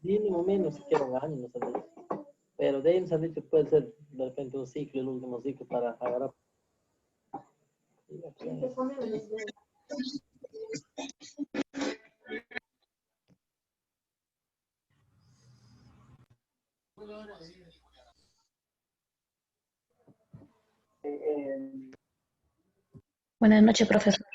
mínimo, mínimo, siquiera un año, nos han dicho. Pero de ahí nos han dicho que puede ser de repente un ciclo, el último ciclo para agarrar. Buenas noches, profesor.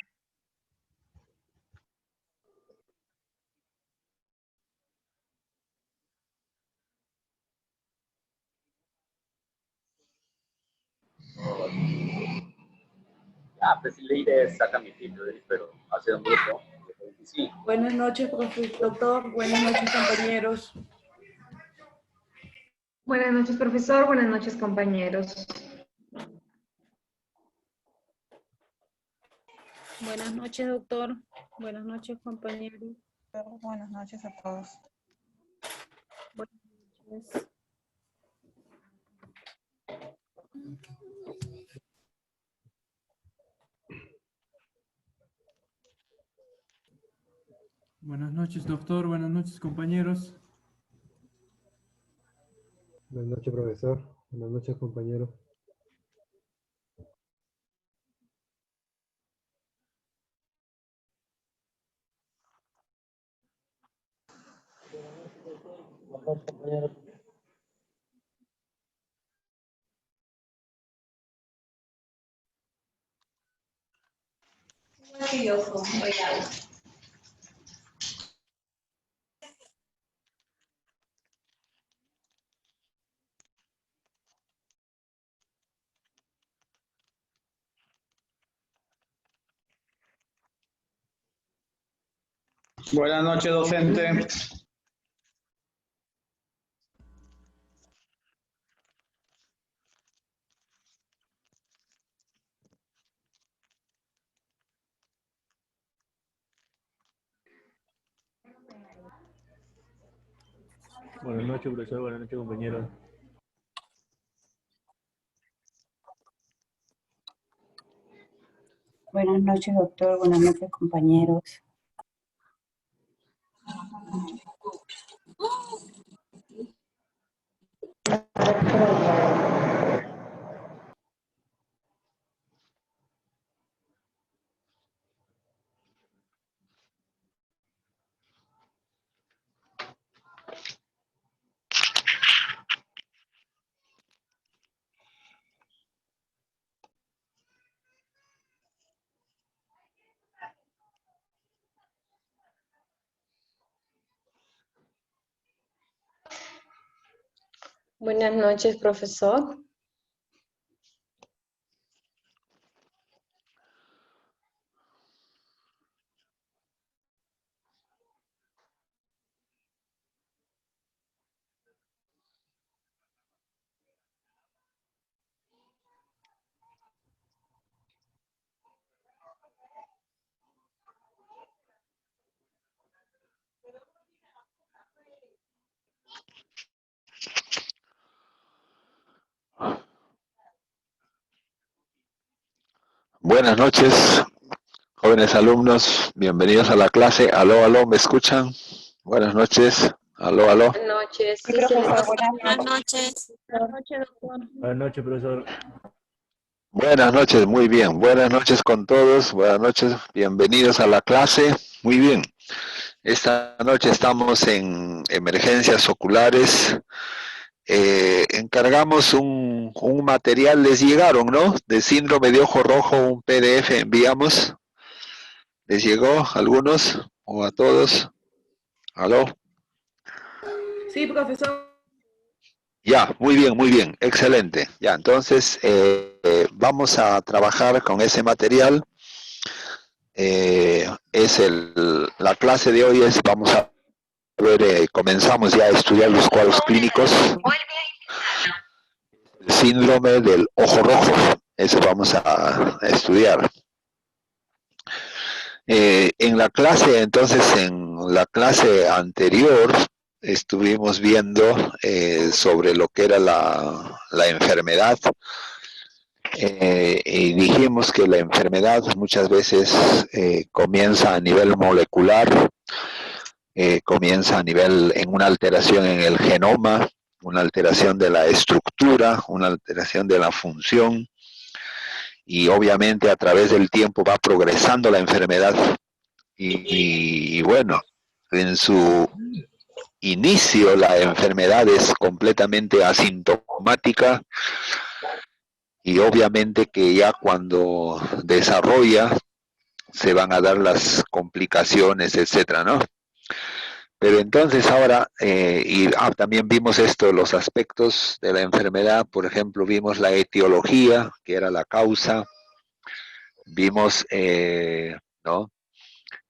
Ah, pues la idea es sacar mi título, pero hacer un grupo. Sí. Buenas noches, doctor. Buenas noches, compañeros. Buenas noches, profesor. Buenas noches, compañeros. Buenas noches, doctor. Buenas noches, compañeros. Buenas noches a todos. Buenas noches. Buenas noches, doctor. Buenas noches, compañeros. Buenas noches, profesor. Buenas noches, compañeros. Buenas, compañeros. Buenas noches, docente. Buenas noches, profesor. Buenas noches, compañeros. Buenas noches, doctor. Buenas noches, compañeros. Buenas noches, profesor. Buenas noches, jóvenes alumnos. Bienvenidos a la clase. Aló, aló, ¿me escuchan? Buenas noches. Aló, aló. Buenas noches. Sí, profesor, Buenas noches. Buenas noches, doctor. Buenas noches, profesor. Buenas noches, muy bien. Buenas noches con todos. Buenas noches, bienvenidos a la clase. Muy bien. Esta noche estamos en emergencias oculares. Encargamos un material, les llegaron, ¿no? De síndrome de ojo rojo, un PDF enviamos. ¿Les llegó a algunos o a todos? ¿Aló? Sí, profesor. Ya, muy bien, excelente. Ya, entonces vamos a trabajar con ese material. La clase de hoy es, vamos a ver, comenzamos ya a estudiar los cuadros clínicos. El síndrome del ojo rojo, eso vamos a estudiar. En la clase, entonces, en la clase anterior, estuvimos viendo sobre lo que era la enfermedad. Y dijimos que la enfermedad muchas veces comienza a nivel molecular, comienza en una alteración en el genoma, una alteración de la estructura, una alteración de la función, y obviamente a través del tiempo va progresando la enfermedad. Y bueno, en su inicio la enfermedad es completamente asintomática, y obviamente que ya cuando desarrolla se van a dar las complicaciones, etcétera, ¿no? Pero entonces ahora, también vimos los aspectos de la enfermedad. Por ejemplo, vimos la etiología, que era la causa. Vimos, ¿no?,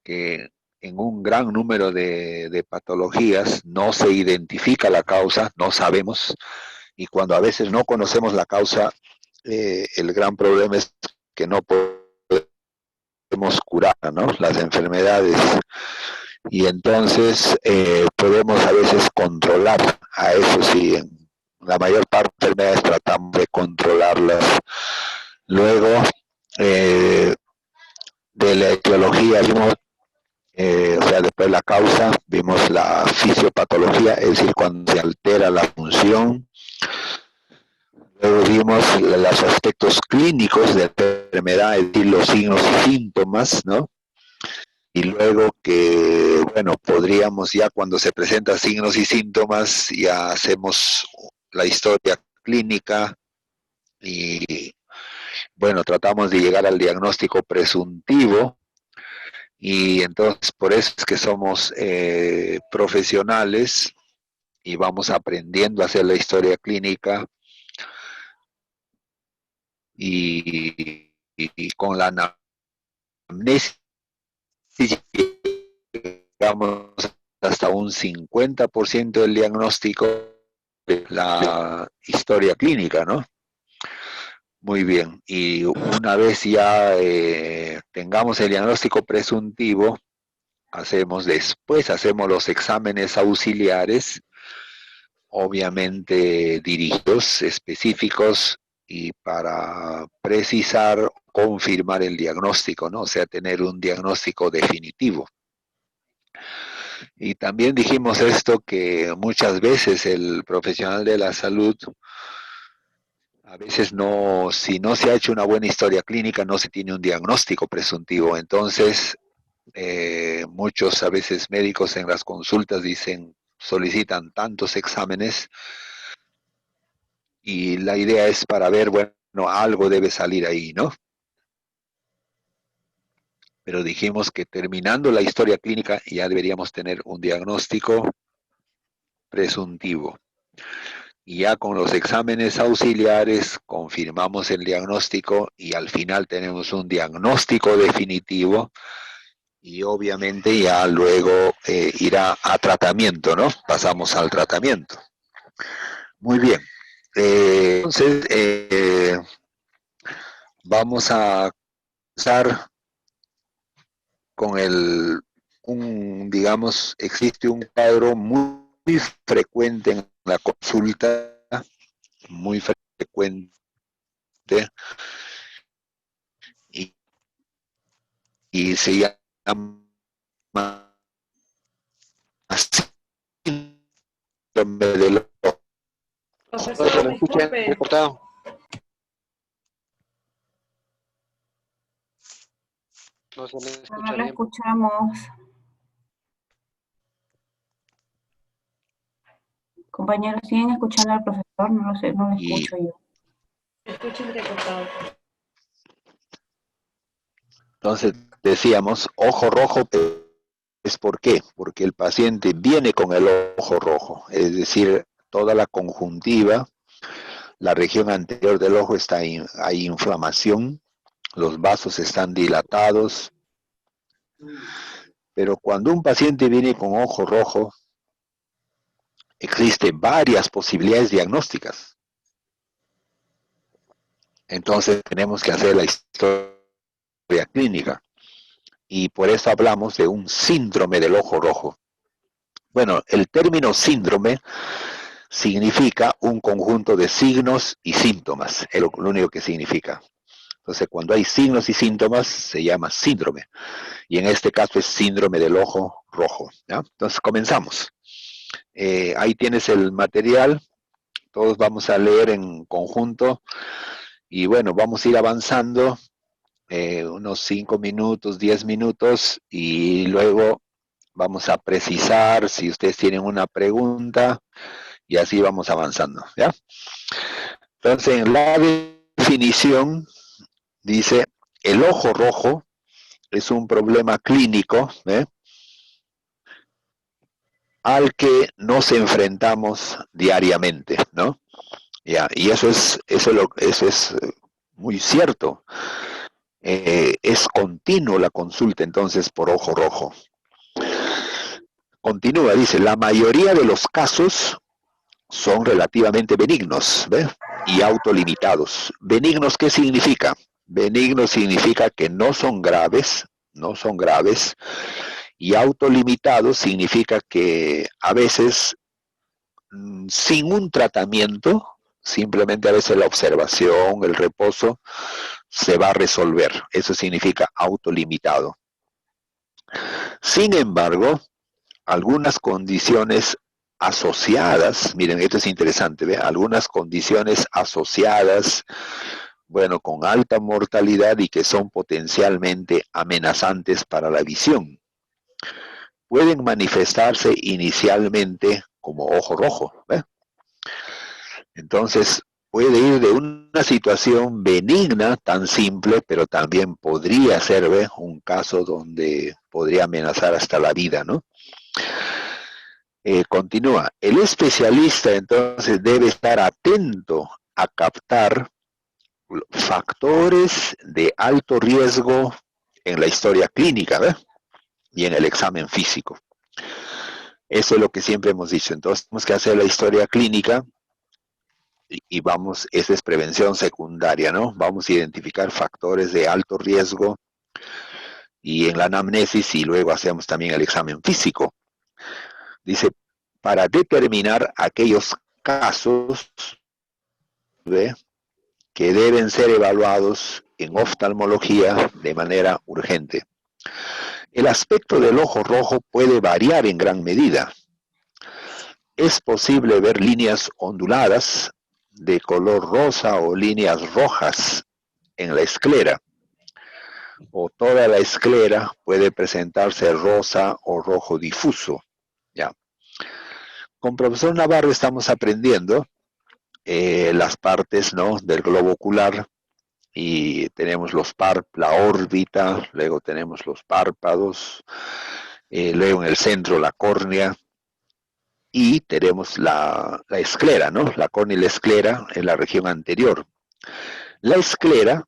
que en un gran número de patologías no se identifica la causa, no sabemos, y cuando a veces no conocemos la causa, el gran problema es que no podemos curar, ¿no?, las enfermedades. Y entonces podemos a veces controlar a eso, sí, en la mayor parte de enfermedades tratamos de controlarlas. Luego, de la etiología vimos, o sea, después la causa, vimos la fisiopatología, es decir, cuando se altera la función. Luego vimos los aspectos clínicos de la enfermedad, es decir, los signos y síntomas, ¿no? Y luego que, bueno, podríamos ya cuando se presentan signos y síntomas, ya hacemos la historia clínica y, bueno, tratamos de llegar al diagnóstico presuntivo. Y entonces por eso es que somos profesionales y vamos aprendiendo a hacer la historia clínica y con la anamnesis llegamos hasta un 50% del diagnóstico de la historia clínica, ¿no? Muy bien, y una vez ya tengamos el diagnóstico presuntivo, hacemos los exámenes auxiliares, obviamente dirigidos, específicos, y para precisar, confirmar el diagnóstico, ¿no? O sea, tener un diagnóstico definitivo. Y también dijimos esto, que muchas veces el profesional de la salud, a veces si no se ha hecho una buena historia clínica, no se tiene un diagnóstico presuntivo. Entonces, muchos a veces médicos en las consultas solicitan tantos exámenes, y la idea es para ver, bueno, algo debe salir ahí, ¿no? Pero dijimos que terminando la historia clínica ya deberíamos tener un diagnóstico presuntivo. Y ya con los exámenes auxiliares confirmamos el diagnóstico y al final tenemos un diagnóstico definitivo, y obviamente ya luego irá a tratamiento, ¿no? Pasamos al tratamiento. Muy bien. Entonces, vamos a empezar con digamos, existe un cuadro muy frecuente en la consulta, muy frecuente, y se llama síndrome del ojo. Profesor, disculpe. No lo escuchamos. Compañeros, ¿siguen escuchando al profesor? No lo sé, no lo escucho yo. Escucho entrecortado. Entonces decíamos, ojo rojo, ¿es por qué? Porque el paciente viene con el ojo rojo, es decir, toda la conjuntiva, la región anterior del ojo hay inflamación, los vasos están dilatados, pero cuando un paciente viene con ojo rojo, existen varias posibilidades diagnósticas. Entonces tenemos que hacer la historia clínica, y por eso hablamos de un síndrome del ojo rojo. Bueno, el término síndrome significa un conjunto de signos y síntomas, es lo único que significa. Entonces, cuando hay signos y síntomas, se llama síndrome. Y en este caso es síndrome del ojo rojo, ¿ya? Entonces, comenzamos. Ahí tienes el material. Todos vamos a leer en conjunto. Y bueno, vamos a ir avanzando unos 5 minutos, 10 minutos. Y luego vamos a precisar si ustedes tienen una pregunta. Y así vamos avanzando, ¿ya? Entonces, en la definición dice, el ojo rojo es un problema clínico al que nos enfrentamos diariamente, ¿no? Ya, y eso es muy cierto. Es continuo la consulta entonces por ojo rojo. Continúa, dice, la mayoría de los casos son relativamente benignos, ¿ves? Y autolimitados. ¿Benignos qué significa? Benigno significa que no son graves, y autolimitados significa que a veces sin un tratamiento, simplemente a veces la observación, el reposo, se va a resolver. Eso significa autolimitado. Sin embargo, algunas condiciones asociadas, miren, esto es interesante, ¿ve? Algunas condiciones asociadas, bueno, con alta mortalidad y que son potencialmente amenazantes para la visión, pueden manifestarse inicialmente como ojo rojo, ¿ve? Entonces, puede ir de una situación benigna, tan simple, pero también podría ser, ¿ve? Un caso donde podría amenazar hasta la vida, ¿no? Continúa. El especialista entonces debe estar atento a captar factores de alto riesgo en la historia clínica, ¿ve? Y en el examen físico. Eso es lo que siempre hemos dicho. Entonces tenemos que hacer la historia clínica y vamos, esa es prevención secundaria, ¿no? Vamos a identificar factores de alto riesgo y en la anamnesis y luego hacemos también el examen físico. Dice, para determinar aquellos casos, ¿ve? Que deben ser evaluados en oftalmología de manera urgente. El aspecto del ojo rojo puede variar en gran medida. Es posible ver líneas onduladas de color rosa o líneas rojas en la esclera, o toda la esclera puede presentarse rosa o rojo difuso. ¿Ya? Con profesor Navarro estamos aprendiendo las partes, ¿no?, del globo ocular, y tenemos la órbita, luego tenemos los párpados, luego en el centro la córnea, y tenemos la esclera, ¿no? La córnea y la esclera en la región anterior. La esclera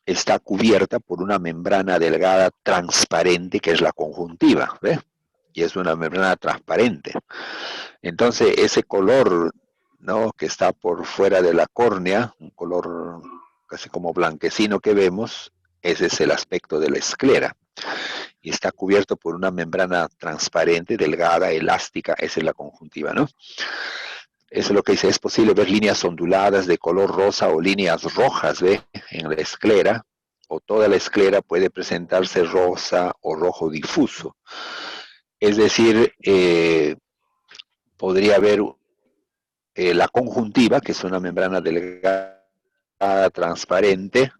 está cubierta por una membrana delgada transparente que es la conjuntiva, ¿ves? Y es una membrana transparente. Entonces, ese color, ¿no?, que está por fuera de la córnea, un color casi como blanquecino que vemos, ese es el aspecto de la esclera. Y está cubierto por una membrana transparente, delgada, elástica, esa es la conjuntiva, ¿no? Eso es lo que dice, es posible ver líneas onduladas de color rosa o líneas rojas, ¿ve?, en la esclera, o toda la esclera puede presentarse rosa o rojo difuso. Es decir, podría haber la conjuntiva, que es una membrana delgada, transparente,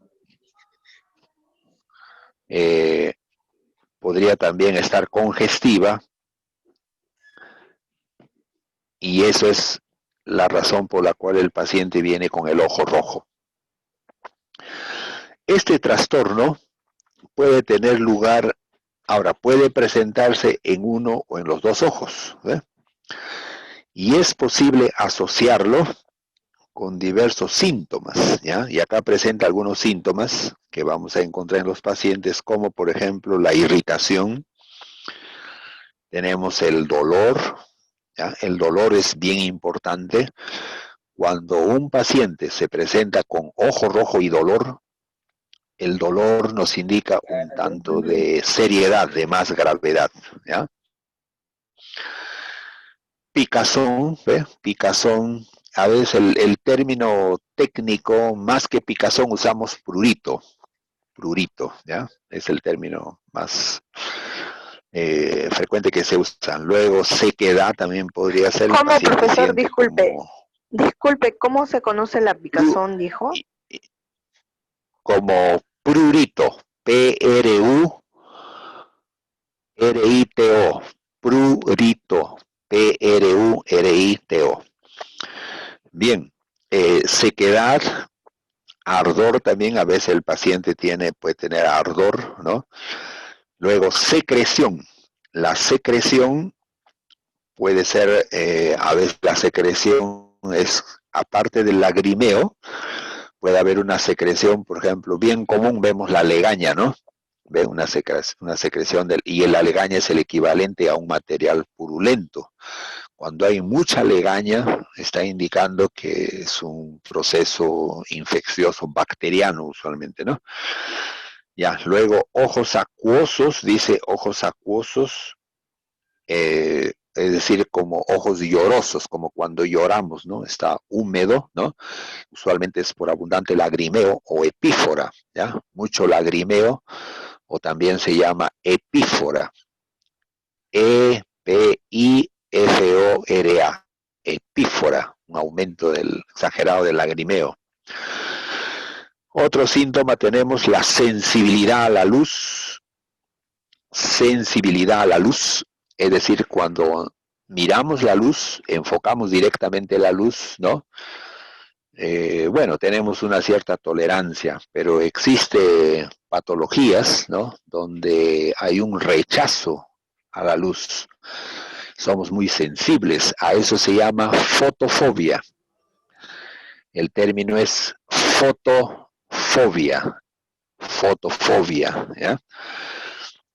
podría también estar congestiva, y eso es la razón por la cual el paciente viene con el ojo rojo. Este trastorno puede tener lugar, ahora puede presentarse en uno o en los dos ojos, ¿eh? Y es posible asociarlo con diversos síntomas, ¿ya? Y acá presenta algunos síntomas que vamos a encontrar en los pacientes, como por ejemplo la irritación, tenemos el dolor, ¿ya? El dolor es bien importante. Cuando un paciente se presenta con ojo rojo y dolor, el dolor nos indica un tanto de seriedad, de más gravedad, ¿ya? Picazón, ¿ve? Picazón a veces el término técnico, más que picazón, usamos prurito. Prurito, ¿ya? Es el término más frecuente que se usa. Luego, sequedad también podría ser. ¿Cómo, profesor? Disculpe. Disculpe, ¿cómo se conoce la picazón, dijo? Como prurito. P-R-U-R-I-T-O. Prurito. P-R-U-R-I-T-O. Bien. Sequedad. Ardor también, a veces el paciente puede tener ardor, ¿no? Luego, secreción. La secreción puede ser, a veces la secreción es, aparte del lagrimeo, puede haber una secreción, por ejemplo, bien común, vemos la legaña, ¿no? Ve una secreción y la legaña es el equivalente a un material purulento. Cuando hay mucha legaña, está indicando que es un proceso infeccioso, bacteriano usualmente, ¿no? Ya, luego ojos acuosos, dice ojos acuosos, es decir, como ojos llorosos, como cuando lloramos, ¿no? Está húmedo, ¿no? Usualmente es por abundante lagrimeo o epífora, ¿ya? Mucho lagrimeo, o también se llama epífora. E-P-I-F-O-R-A. Epífora, un aumento exagerado del lagrimeo. Otro síntoma tenemos la sensibilidad a la luz. Sensibilidad a la luz, es decir, cuando miramos la luz, enfocamos directamente la luz, ¿no? Bueno, tenemos una cierta tolerancia, pero existe patologías, ¿no? Donde hay un rechazo a la luz. Somos muy sensibles, a eso se llama fotofobia. El término es fotofobia, ¿ya?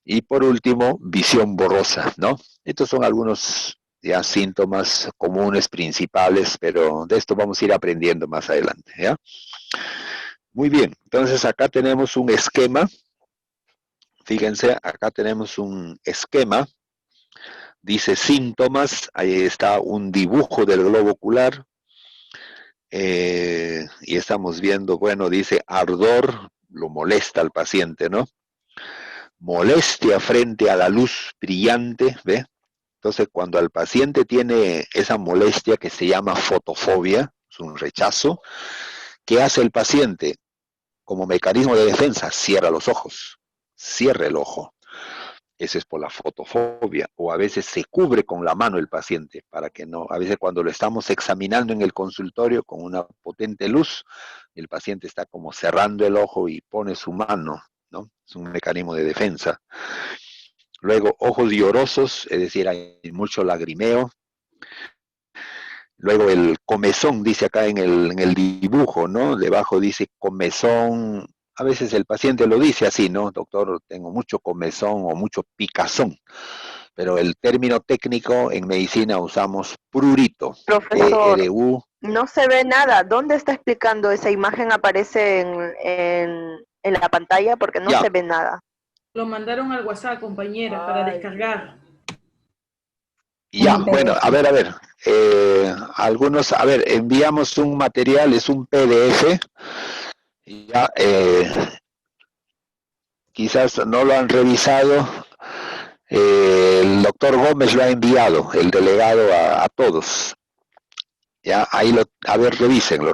Y por último, visión borrosa, ¿no? Estos son algunos ya síntomas comunes, principales, pero de esto vamos a ir aprendiendo más adelante, ¿ya? Muy bien, entonces acá tenemos un esquema. Fíjense, acá tenemos un esquema. Dice síntomas, ahí está un dibujo del globo ocular. Y estamos viendo, bueno, dice ardor, lo molesta al paciente, ¿no? Molestia frente a la luz brillante, ¿ve? Entonces, cuando el paciente tiene esa molestia que se llama fotofobia, es un rechazo, ¿qué hace el paciente? Como mecanismo de defensa, cierra los ojos, cierra el ojo. Eso es por la fotofobia. O a veces se cubre con la mano el paciente, para que no, a veces cuando lo estamos examinando en el consultorio con una potente luz, el paciente está como cerrando el ojo y pone su mano, ¿no? Es un mecanismo de defensa. Luego, ojos llorosos, es decir, hay mucho lagrimeo. Luego el comezón, dice acá en el dibujo, ¿no? Debajo dice comezón. A veces el paciente lo dice así, ¿no? Doctor, tengo mucho comezón o mucho picazón. Pero el término técnico en medicina usamos prurito. Profesor, P-R-U. no se ve nada. ¿Dónde está explicando? Esa imagen aparece en la pantalla porque no se ve nada. Lo mandaron al WhatsApp, compañera, para descargar. Ya, bueno, a ver. Enviamos un material, es un PDF. Ya, quizás no lo han revisado. El doctor Gómez lo ha enviado, el delegado, a todos. Ya, ahí revísenlo.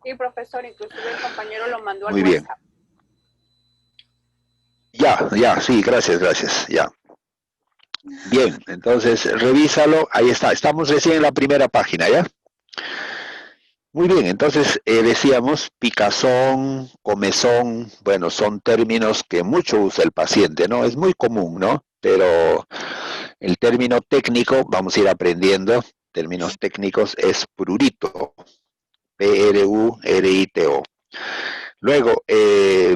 Sí, profesor, inclusive el compañero lo mandó al Muy bien. WhatsApp. Ya, sí, gracias, ya. Bien, entonces revísalo, ahí está, estamos recién en la primera página, ¿ya? Muy bien, entonces decíamos picazón, comezón, bueno, son términos que mucho usa el paciente, ¿no? Es muy común, ¿no? Pero el término técnico, vamos a ir aprendiendo, términos técnicos es prurito, P-R-U-R-I-T-O. Luego,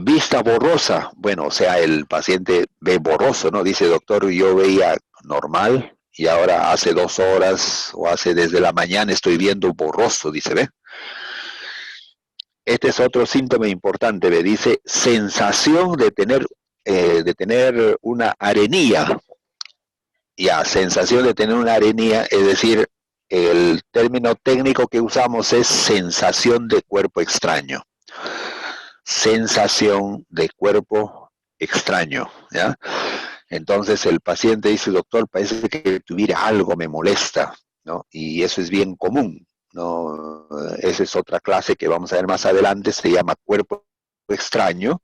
vista borrosa, bueno, o sea, el paciente ve borroso, ¿no? Dice, doctor, yo veía normal y ahora hace 2 horas o desde la mañana estoy viendo borroso, dice, ¿ve? Este es otro síntoma importante, ¿ve? Dice, sensación de tener una arenilla. Ya, sensación de tener una arenilla, es decir, el término técnico que usamos es sensación de cuerpo extraño. Sensación de cuerpo extraño, ¿ya? Entonces el paciente dice, doctor, parece que tuviera algo, me molesta, ¿no? Y eso es bien común, ¿no? Esa es otra clase que vamos a ver más adelante, se llama cuerpo extraño.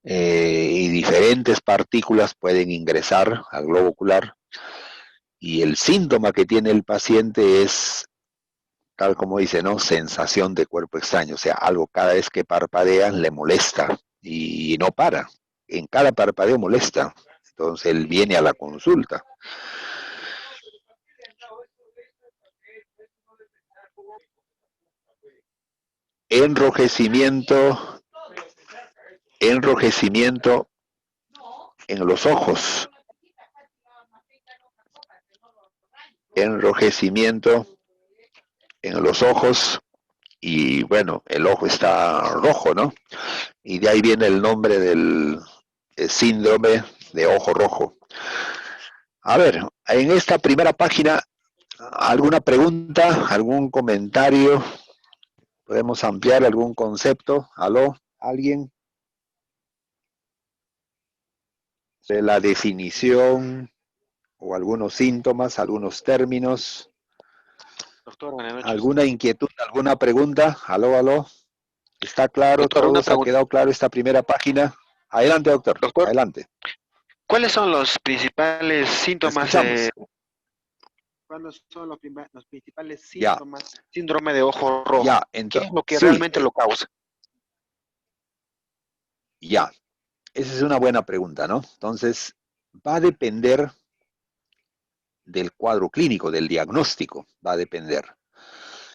Y diferentes partículas pueden ingresar al globo ocular. Y el síntoma que tiene el paciente es, tal como dice, ¿no? Sensación de cuerpo extraño, o sea, algo cada vez que parpadean le molesta y no para. En cada parpadeo molesta. Entonces él viene a la consulta. Enrojecimiento en los ojos. Enrojecimiento en los ojos. Y bueno, el ojo está rojo, ¿no? Y de ahí viene el nombre del síndrome de ojo rojo. A ver, en esta primera página, ¿alguna pregunta, algún comentario? ¿Podemos ampliar algún concepto? ¿Aló? ¿Alguien? De la definición o algunos síntomas, algunos términos. Doctor, buenas noches. ¿Alguna inquietud, alguna pregunta? ¿Aló, aló? ¿Está claro? Doctor, ¿Todos ha quedado claro esta primera página? Adelante, doctor. Adelante. ¿Cuáles son los principales síntomas de... ¿Cuáles son los principales Ya. síntomas? síndrome de ojo rojo? Ya, ¿Qué entonces, es lo que sí, realmente lo causa? ya. Esa es una buena pregunta, ¿no? Entonces, va a depender del cuadro clínico, del diagnóstico, va a depender.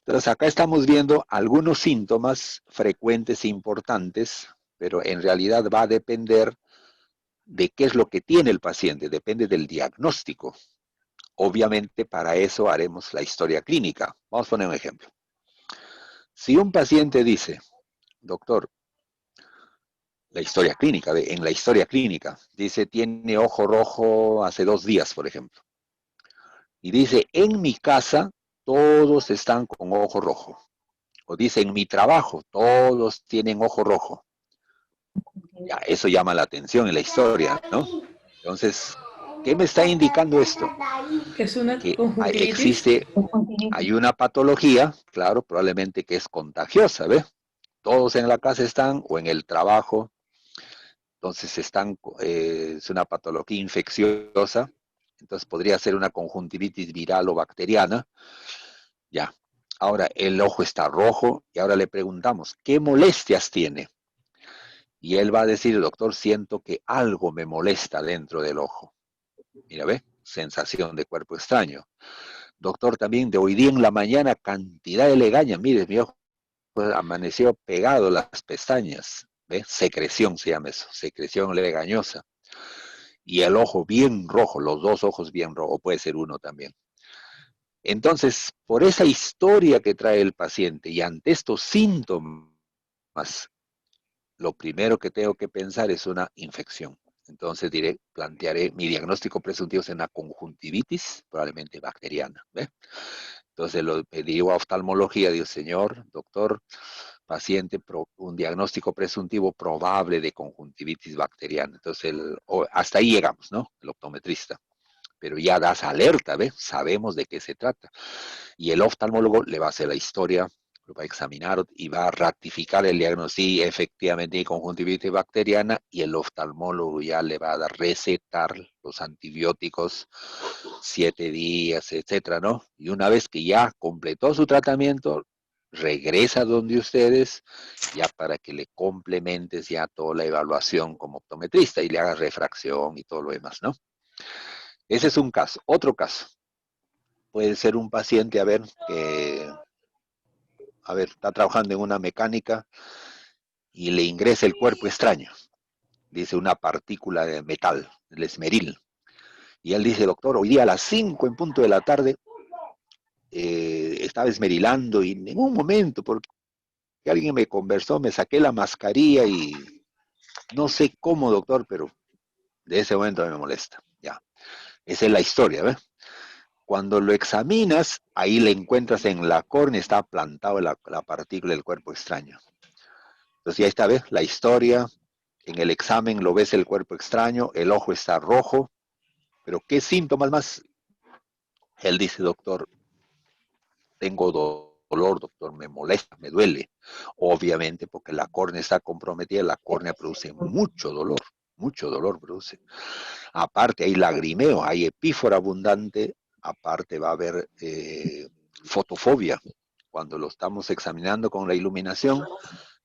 Entonces, acá estamos viendo algunos síntomas frecuentes e importantes, pero en realidad va a depender de qué es lo que tiene el paciente, depende del diagnóstico. Obviamente, para eso haremos la historia clínica. Vamos a poner un ejemplo. Si un paciente dice, doctor, la historia clínica, en la historia clínica, dice, tiene ojo rojo hace 2 días, por ejemplo. Y dice, en mi casa, todos están con ojo rojo. O dice, en mi trabajo, todos tienen ojo rojo. Ya, eso llama la atención en la historia, ¿no? Entonces, ¿qué me está indicando esto? Que es una Que conjuntivitis. hay una patología, claro, probablemente que es contagiosa, ¿ves? Todos en la casa están, o en el trabajo, entonces es una patología infecciosa, entonces podría ser una conjuntivitis viral o bacteriana. Ya, ahora el ojo está rojo y ahora le preguntamos, ¿qué molestias tiene? Y él va a decir, doctor, siento que algo me molesta dentro del ojo. Mira, ¿ve? Sensación de cuerpo extraño. Doctor, también de hoy día en la mañana, cantidad de legañas. Mire, mi ojo amaneció pegado las pestañas. ¿Ve? Secreción se llama eso, secreción legañosa. Y el ojo bien rojo, los 2 ojos bien rojos, puede ser uno también. Entonces, por esa historia que trae el paciente y ante estos síntomas, lo primero que tengo que pensar es una infección. Entonces plantearé mi diagnóstico presuntivo es una conjuntivitis, probablemente bacteriana. ¿Ve? Entonces lo digo a oftalmología, digo, señor, doctor, paciente, un diagnóstico presuntivo probable de conjuntivitis bacteriana. Entonces hasta ahí llegamos, ¿no? El optometrista. Pero ya das alerta, ¿ves? Sabemos de qué se trata. Y el oftalmólogo le va a hacer la historia, lo va a examinar y va a ratificar el diagnóstico. Sí, efectivamente hay conjuntivitis bacteriana y el oftalmólogo ya le va a dar recetar los antibióticos 7 días, etcétera, ¿no? Y una vez que ya completó su tratamiento, regresa donde ustedes ya para que le complementes ya toda la evaluación como optometrista y le haga refracción y todo lo demás, ¿no? Ese es un caso. Otro caso. Puede ser un paciente, que está trabajando en una mecánica y le ingresa el cuerpo extraño. Dice una partícula de metal, el esmeril. Y él dice, doctor, hoy día a las 5 en punto de la tarde estaba esmerilando y en un momento, porque alguien me conversó, me saqué la mascarilla y no sé cómo, doctor, pero de ese momento me molesta. Ya. Esa es la historia, ¿ves? cuando lo examinas, ahí le encuentras en la córnea, está plantado la partícula del cuerpo extraño. Entonces ya está, ¿ves? La historia, en el examen lo ves el cuerpo extraño, el ojo está rojo, pero ¿qué síntomas más? Él dice, doctor, tengo dolor, doctor, me molesta, me duele. Obviamente, porque la córnea está comprometida, la córnea produce mucho dolor produce. Aparte hay lagrimeo, hay epífora abundante, aparte va a haber fotofobia. Cuando lo estamos examinando con la iluminación,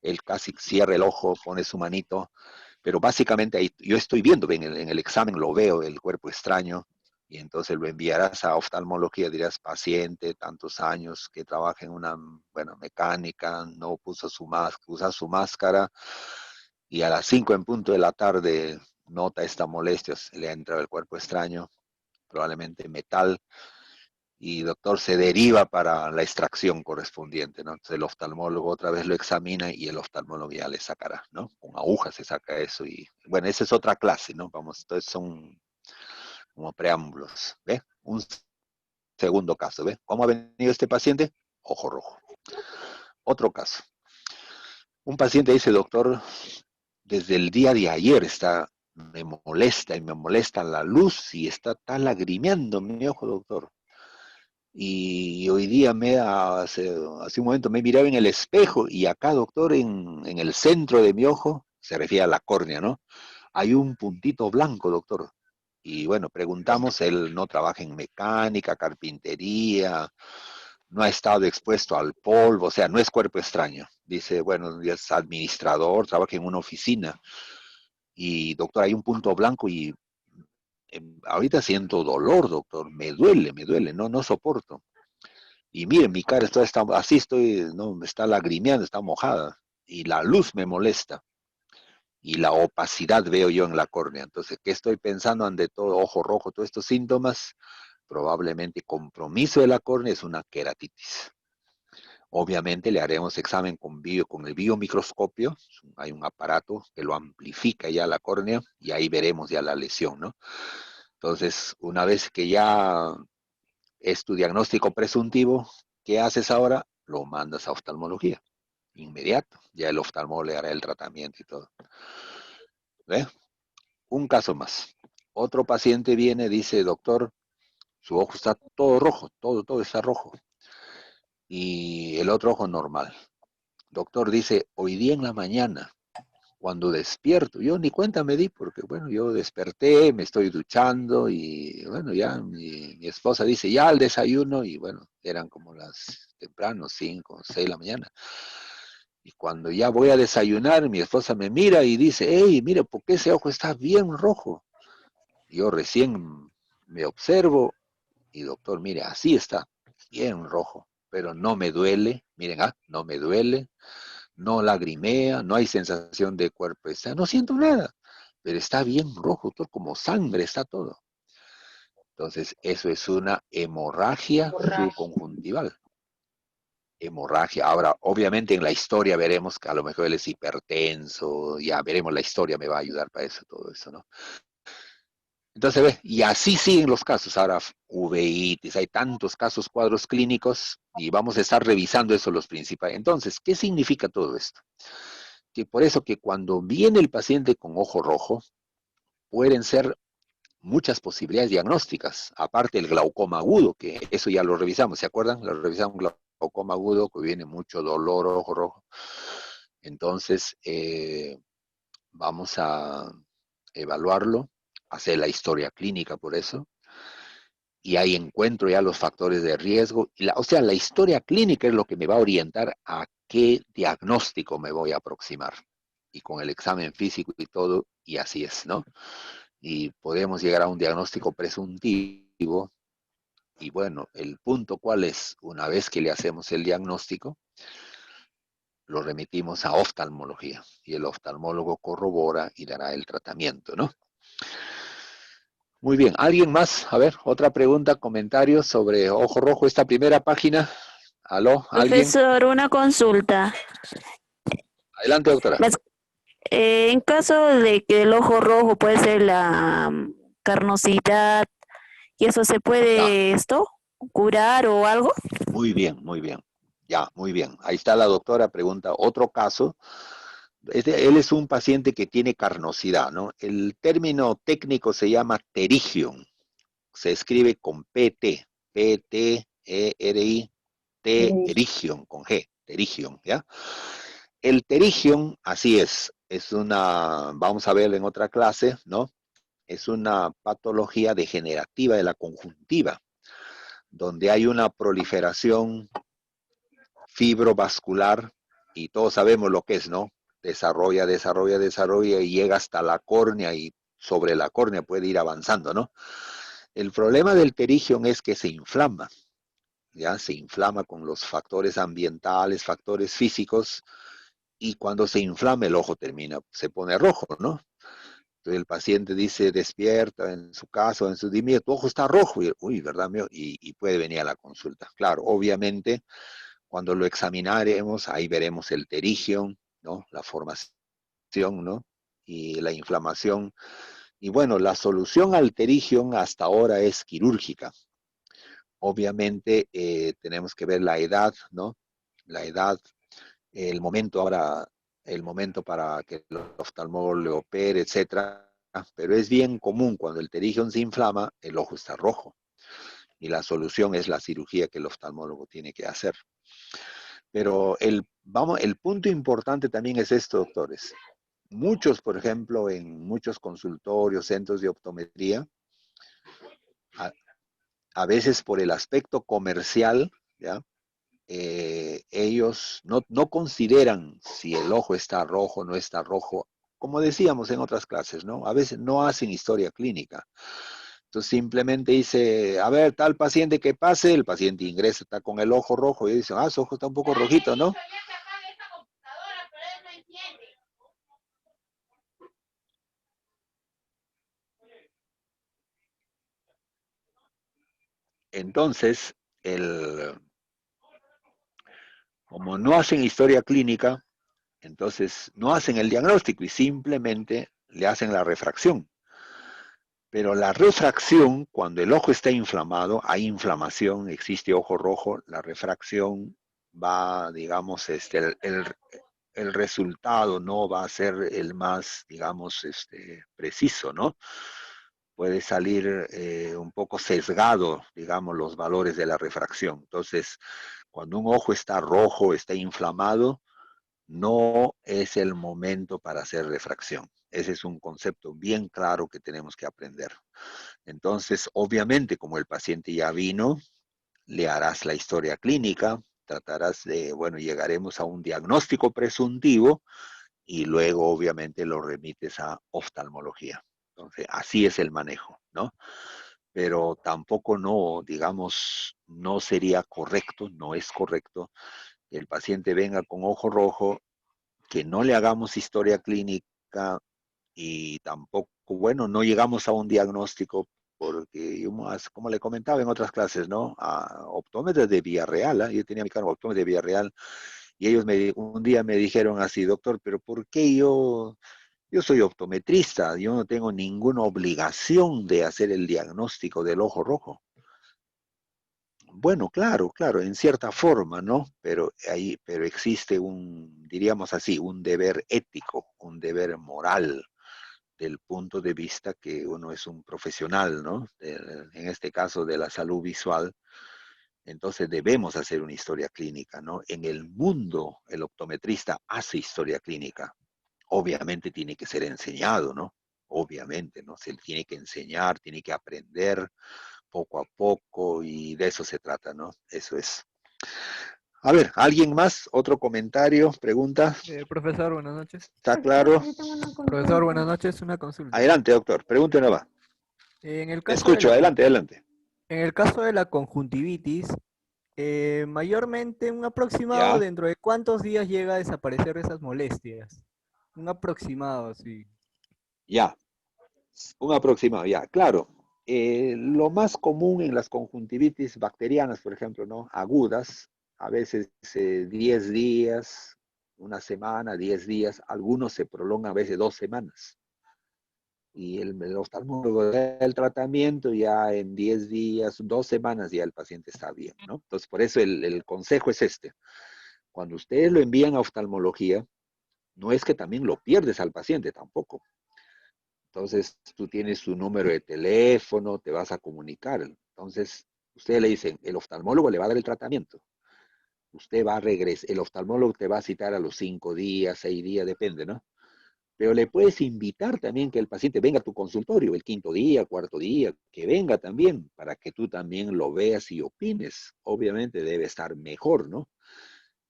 él casi cierra el ojo, pone su manito, pero básicamente ahí, yo estoy viendo, en el examen lo veo, el cuerpo extraño, y entonces lo enviarás a oftalmología, dirás, paciente, tantos años, que trabaja en una, mecánica, no puso usa su máscara, y a las 5 en punto de la tarde nota esta molestia, le ha entrado el cuerpo extraño, probablemente metal, y doctor se deriva para la extracción correspondiente, ¿no? Entonces el oftalmólogo otra vez lo examina y el oftalmólogo ya le sacará, ¿no? Con agujas se saca eso y, bueno, esa es otra clase, ¿no? Vamos, entonces son como preámbulos, ¿ve? Un segundo caso, ¿ve? ¿Cómo ha venido este paciente? Ojo rojo. Otro caso. Un paciente dice, doctor, desde el día de ayer me molesta la luz y está lagrimeando mi ojo, doctor. Y hoy día hace un momento me miraba en el espejo y acá, doctor, en el centro de mi ojo, se refiere a la córnea, ¿no? Hay un puntito blanco, doctor. Y bueno, preguntamos, él no trabaja en mecánica, carpintería, no ha estado expuesto al polvo, o sea, no es cuerpo extraño. Dice, bueno, es administrador, trabaja en una oficina. Y doctor, hay un punto blanco y ahorita siento dolor, doctor, me duele, no soporto. Y miren, mi cara así no, me está lagrimeando, está mojada. Y la luz me molesta. Y la opacidad veo yo en la córnea. Entonces, ¿qué estoy pensando ante todo? Ojo rojo, todos estos síntomas, probablemente compromiso de la córnea es una queratitis. Obviamente le haremos examen con el biomicroscopio, hay un aparato que lo amplifica ya la córnea y ahí veremos ya la lesión, ¿no? Entonces, una vez que ya es tu diagnóstico presuntivo, ¿qué haces ahora? Lo mandas a oftalmología, inmediato, ya el oftalmólogo le hará el tratamiento y todo. ¿Ve? Un caso más. Otro paciente viene, dice, doctor, su ojo está todo rojo, todo está rojo. Y el otro ojo normal. Doctor dice, hoy día en la mañana, cuando despierto, yo ni cuenta me di, porque bueno, yo desperté, me estoy duchando y bueno, ya mi esposa dice, ya al desayuno, y bueno, eran como las temprano, 5, 6 de la mañana. Y cuando ya voy a desayunar, mi esposa me mira y dice, hey, mira, ¿por qué ese ojo está bien rojo? Yo recién me observo y doctor, mire, así está, bien rojo, pero no me duele, miren, no me duele, no lagrimea, no hay sensación de cuerpo, no siento nada, pero está bien rojo, todo como sangre, está todo. Entonces, eso es una hemorragia subconjuntival. Hemorragia. Ahora, obviamente en la historia veremos que a lo mejor él es hipertenso, ya veremos la historia, me va a ayudar para eso, todo eso, ¿no? Entonces, ve, y así siguen los casos. Ahora, uveitis, hay tantos casos, cuadros clínicos, y vamos a estar revisando eso los principales. Entonces, ¿qué significa todo esto? Que por eso que cuando viene el paciente con ojo rojo, pueden ser muchas posibilidades diagnósticas, aparte del glaucoma agudo, que eso ya lo revisamos, ¿se acuerdan? Lo revisamos, glaucoma agudo, que viene mucho dolor, ojo rojo. Entonces, vamos a evaluarlo, hacer la historia clínica por eso, y ahí encuentro ya los factores de riesgo, o sea, la historia clínica es lo que me va a orientar a qué diagnóstico me voy a aproximar, y con el examen físico y todo, y así es, ¿no? Y podemos llegar a un diagnóstico presuntivo, y bueno, el punto cuál es, una vez que le hacemos el diagnóstico, lo remitimos a oftalmología, y el oftalmólogo corrobora y dará el tratamiento, ¿no? Muy bien, ¿alguien más? A ver, otra pregunta, comentario sobre ojo rojo, esta primera página. ¿Aló? ¿Alguien? Profesor, una consulta. Adelante, doctora. En caso de que el ojo rojo puede ser la carnosidad, ¿y eso se puede curar o algo? Muy bien, muy bien. Ya, muy bien. Ahí está la doctora, pregunta otro caso. Él es un paciente que tiene carnosidad, ¿no? El término técnico se llama pterigium. Se escribe con PT, P-T-E-R-I, pterigium, con G, pterigium, ¿ya? El pterigium, así es una, vamos a ver en otra clase, ¿no? Es una patología degenerativa de la conjuntiva, donde hay una proliferación fibrovascular, y todos sabemos lo que es, ¿no? Desarrolla y llega hasta la córnea y sobre la córnea puede ir avanzando, ¿no? El problema del pterigium es que se inflama, ¿ya? Se inflama con los factores ambientales, factores físicos, y cuando se inflama el ojo se pone rojo, ¿no? Entonces el paciente dice, despierta en su casa, en su día, tu ojo está rojo, y, uy, ¿verdad, mío? Y puede venir a la consulta. Claro, obviamente, cuando lo examinaremos, ahí veremos el pterigium, ¿no? La formación, ¿no? Y la inflamación. Y bueno, la solución al pterigium hasta ahora es quirúrgica. Obviamente tenemos que ver la edad, ¿no? La edad, el momento ahora, el momento para que el oftalmólogo le opere, etcétera. Pero es bien común cuando el pterigium se inflama, el ojo está rojo. Y la solución es la cirugía que el oftalmólogo tiene que hacer. Pero el punto importante también es esto, doctores. Muchos, por ejemplo, en muchos consultorios, centros de optometría, a veces por el aspecto comercial, ¿ya? Ellos no consideran si el ojo está rojo o no está rojo, como decíamos en otras clases, ¿no? A veces no hacen historia clínica. Entonces simplemente dice, a ver, tal paciente que pase, el paciente ingresa, está con el ojo rojo, y dice, ah, su ojo está un poco rojito, ¿no? Entonces, como no hacen historia clínica, entonces no hacen el diagnóstico y simplemente le hacen la refracción. Pero la refracción, cuando el ojo está inflamado, hay inflamación, existe ojo rojo, la refracción va, digamos, el resultado no va a ser el más, digamos, preciso, ¿no? Puede salir un poco sesgado, digamos, los valores de la refracción. Entonces, cuando un ojo está rojo, está inflamado, no es el momento para hacer refracción. Ese es un concepto bien claro que tenemos que aprender. Entonces, obviamente, como el paciente ya vino, le harás la historia clínica, tratarás de, bueno, llegaremos a un diagnóstico presuntivo y luego, obviamente, lo remites a oftalmología. Entonces, así es el manejo, ¿no? Pero tampoco no, digamos, no sería correcto, no es correcto que el paciente venga con ojo rojo, que no le hagamos historia clínica y tampoco, bueno, no llegamos a un diagnóstico porque, como le comentaba en otras clases, ¿no? A optómetras de Villarreal, ¿eh? Yo tenía mi cargo optómetra de Villarreal y ellos un día me dijeron así, doctor, pero ¿por qué yo soy optometrista, yo no tengo ninguna obligación de hacer el diagnóstico del ojo rojo? Bueno, claro, en cierta forma, ¿no? Pero existe diríamos así, un deber ético, un deber moral, del punto de vista que uno es un profesional, ¿no? En este caso de la salud visual, entonces debemos hacer una historia clínica, ¿no? En el mundo, el optometrista hace historia clínica. Obviamente tiene que ser enseñado, ¿no? Obviamente, ¿no? Se tiene que enseñar, tiene que aprender poco a poco y de eso se trata, ¿no? Eso es. A ver, ¿alguien más? ¿Otro comentario? ¿Pregunta? Profesor, buenas noches. ¿Está claro? Profesor, buenas noches. Una consulta. Adelante, doctor. Pregunte nueva. En el Te caso escucho, adelante. En el caso de la conjuntivitis, mayormente un aproximado ¿Ya? dentro de cuántos días llega a desaparecer esas molestias. Un aproximado, sí. Ya. Un aproximado, ya. Claro. Lo más común en las conjuntivitis bacterianas, por ejemplo, ¿no? Agudas, a veces 10 días, una semana, 10 días, algunos se prolongan a veces 2 semanas. y el oftalmólogo da el tratamiento, ya en 10 días, 2 semanas ya el paciente está bien, ¿no? Entonces, por eso el consejo es este. Cuando ustedes lo envían a oftalmología, no es que también lo pierdes al paciente tampoco. Entonces, tú tienes su número de teléfono, te vas a comunicar. Entonces, ustedes le dicen, el oftalmólogo le va a dar el tratamiento. Usted va a regresar, el oftalmólogo te va a citar a los 5 días, 6 días, depende, ¿no? Pero le puedes invitar también que el paciente venga a tu consultorio el 5.º día, 4.º día, que venga también, para que tú también lo veas y opines. Obviamente debe estar mejor, ¿no?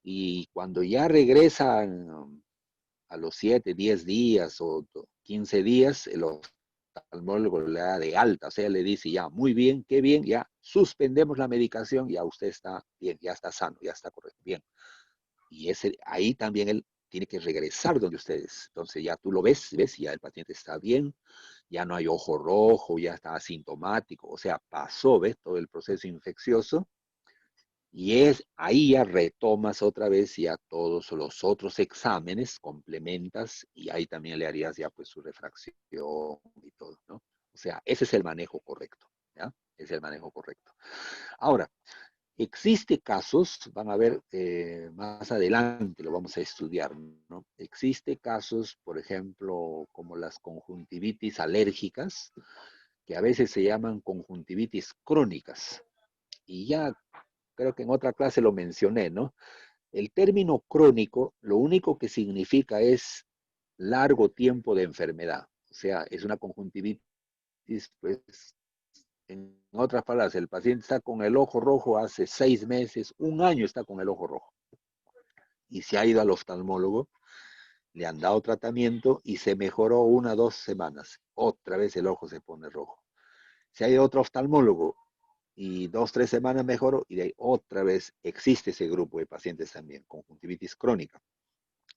Y cuando ya regresan a los 7, 10 días o 15 días, el oftalmólogo le da de alta, o sea, le dice ya, muy bien, qué bien, ya suspendemos la medicación, ya usted está bien, ya está sano, ya está correcto, bien. Y ahí también él tiene que regresar donde ustedes. Entonces ya tú lo ves, ya el paciente está bien, ya no hay ojo rojo, ya está asintomático, o sea, pasó, ¿ves? Todo el proceso infeccioso. Y ahí ya retomas otra vez ya todos los otros exámenes, complementas, y ahí también le harías ya pues su refracción y todo, ¿no? O sea, ese es el manejo correcto, ¿ya? Es el manejo correcto. Ahora, existe casos, van a ver más adelante, lo vamos a estudiar, ¿no? Existe casos, por ejemplo, como las conjuntivitis alérgicas, que a veces se llaman conjuntivitis crónicas. Y ya creo que en otra clase lo mencioné, ¿no? El término crónico, lo único que significa es largo tiempo de enfermedad. O sea, es una conjuntivitis, pues, en otras palabras, el paciente está con el ojo rojo hace 6 meses, 1 año está con el ojo rojo. Y se ha ido al oftalmólogo, le han dado tratamiento y se mejoró 1 o 2 semanas. Otra vez el ojo se pone rojo. Se ha ido a otro oftalmólogo y 2, 3 semanas mejoró y de ahí otra vez existe ese grupo de pacientes también, conjuntivitis crónica.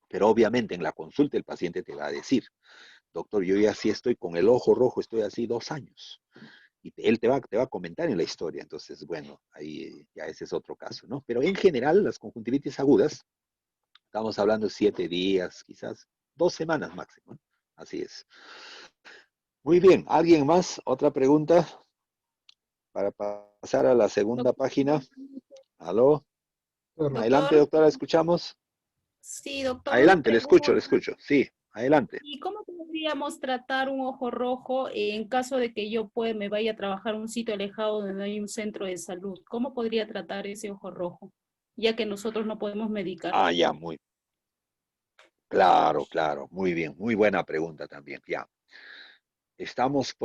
Pero obviamente en la consulta el paciente te va a decir, doctor, yo ya sí estoy con el ojo rojo, estoy así 2 años. Y él te va a comentar en la historia. Entonces, bueno, ahí ya ese es otro caso, ¿no? Pero en general, las conjuntivitis agudas, estamos hablando de 7 días, quizás 2 semanas máximo, ¿no? Así es. Muy bien, ¿alguien más? ¿Otra pregunta? Para pasar a la segunda página. ¿Aló? Adelante, doctora, ¿escuchamos? Sí, doctor, una Adelante, le pregunta. escucho. Sí, adelante. ¿Y cómo podríamos tratar un ojo rojo en caso de que yo me vaya a trabajar a un sitio alejado donde no hay un centro de salud? ¿Cómo podría tratar ese ojo rojo? Ya que nosotros no podemos medicarlo. Ah, ya, muy claro, muy bien, muy buena pregunta también, ya. Estamos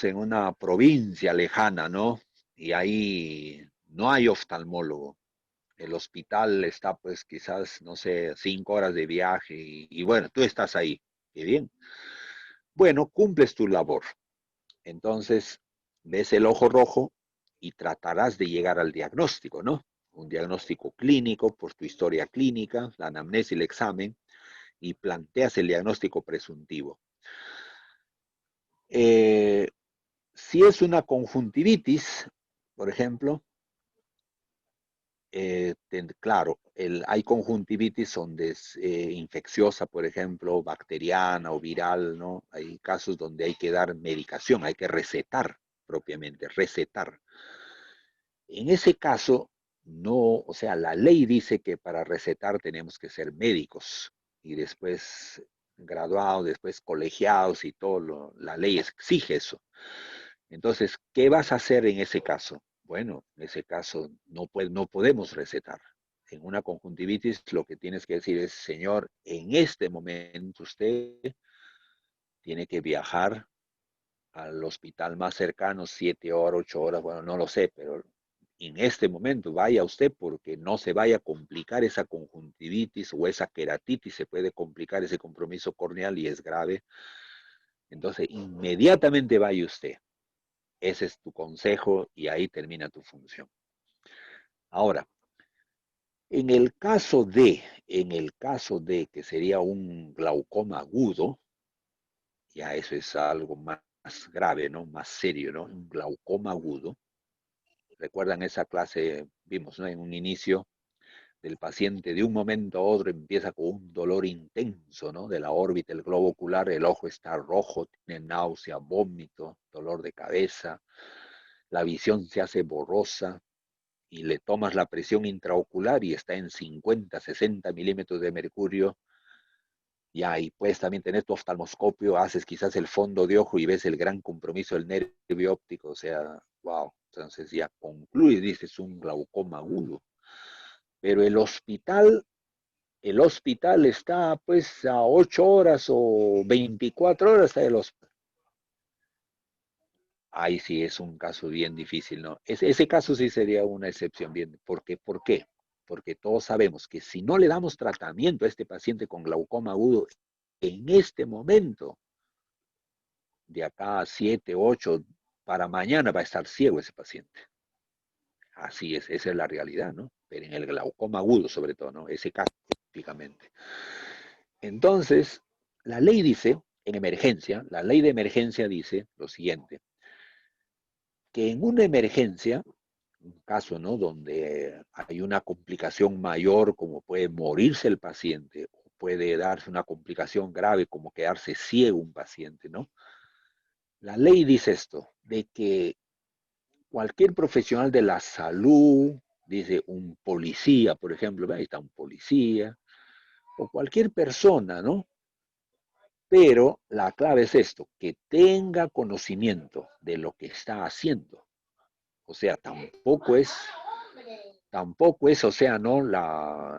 en una provincia lejana, ¿no? Y ahí no hay oftalmólogo. El hospital está, pues, quizás, no sé, 5 horas de viaje y bueno, tú estás ahí. Qué bien. Bueno, cumples tu labor. Entonces, ves el ojo rojo y tratarás de llegar al diagnóstico, ¿no? Un diagnóstico clínico por tu historia clínica, la anamnesis, el examen, y planteas el diagnóstico presuntivo. Si es una conjuntivitis, por ejemplo, claro, hay conjuntivitis donde es infecciosa, por ejemplo, bacteriana o viral, ¿no? Hay casos donde hay que dar medicación, hay que recetar propiamente, recetar. En ese caso, no, o sea, la ley dice que para recetar tenemos que ser médicos y después graduados, después colegiados y todo, la ley exige eso. Entonces, ¿qué vas a hacer en ese caso? Bueno, en ese caso no podemos recetar. En una conjuntivitis lo que tienes que decir es, señor, en este momento usted tiene que viajar al hospital más cercano, 7 horas, 8 horas, bueno, no lo sé, pero en este momento vaya usted porque no se vaya a complicar esa conjuntivitis o esa queratitis, se puede complicar ese compromiso corneal y es grave. Entonces, inmediatamente vaya usted. Ese es tu consejo y ahí termina tu función. Ahora, en el caso de que sería un glaucoma agudo, ya eso es algo más grave, ¿no? Más serio, ¿no? Un glaucoma agudo. Recuerdan esa clase, vimos, ¿no? En un inicio, del paciente de un momento a otro empieza con un dolor intenso, ¿no? De la órbita, el globo ocular, el ojo está rojo, tiene náusea, vómito, dolor de cabeza, la visión se hace borrosa y le tomas la presión intraocular y está en 50, 60 milímetros de mercurio. Ya, y puedes también tener tu oftalmoscopio, haces quizás el fondo de ojo y ves el gran compromiso del nervio óptico, o sea, wow, entonces ya concluye, dices, un glaucoma agudo. Pero el hospital está pues a 8 horas o 24 horas está el hospital. Ahí sí es un caso bien difícil, ¿no? Ese caso sí sería una excepción bien. ¿Por qué? Porque todos sabemos que si no le damos tratamiento a este paciente con glaucoma agudo, en este momento, de acá a 7, 8, para mañana va a estar ciego ese paciente. Así es, esa es la realidad, ¿no? Pero en el glaucoma agudo sobre todo, ¿no? Ese caso específicamente. Entonces, la ley dice, en emergencia, la ley de emergencia dice lo siguiente, que en una emergencia, un caso, ¿no? Donde hay una complicación mayor, como puede morirse el paciente, o puede darse una complicación grave, como quedarse ciego un paciente, ¿no? La ley dice esto, de que cualquier profesional de la salud, dice un policía, por ejemplo, ahí está un policía, o cualquier persona, ¿no? Pero la clave es esto, que tenga conocimiento de lo que está haciendo. O sea, tampoco es, o sea, no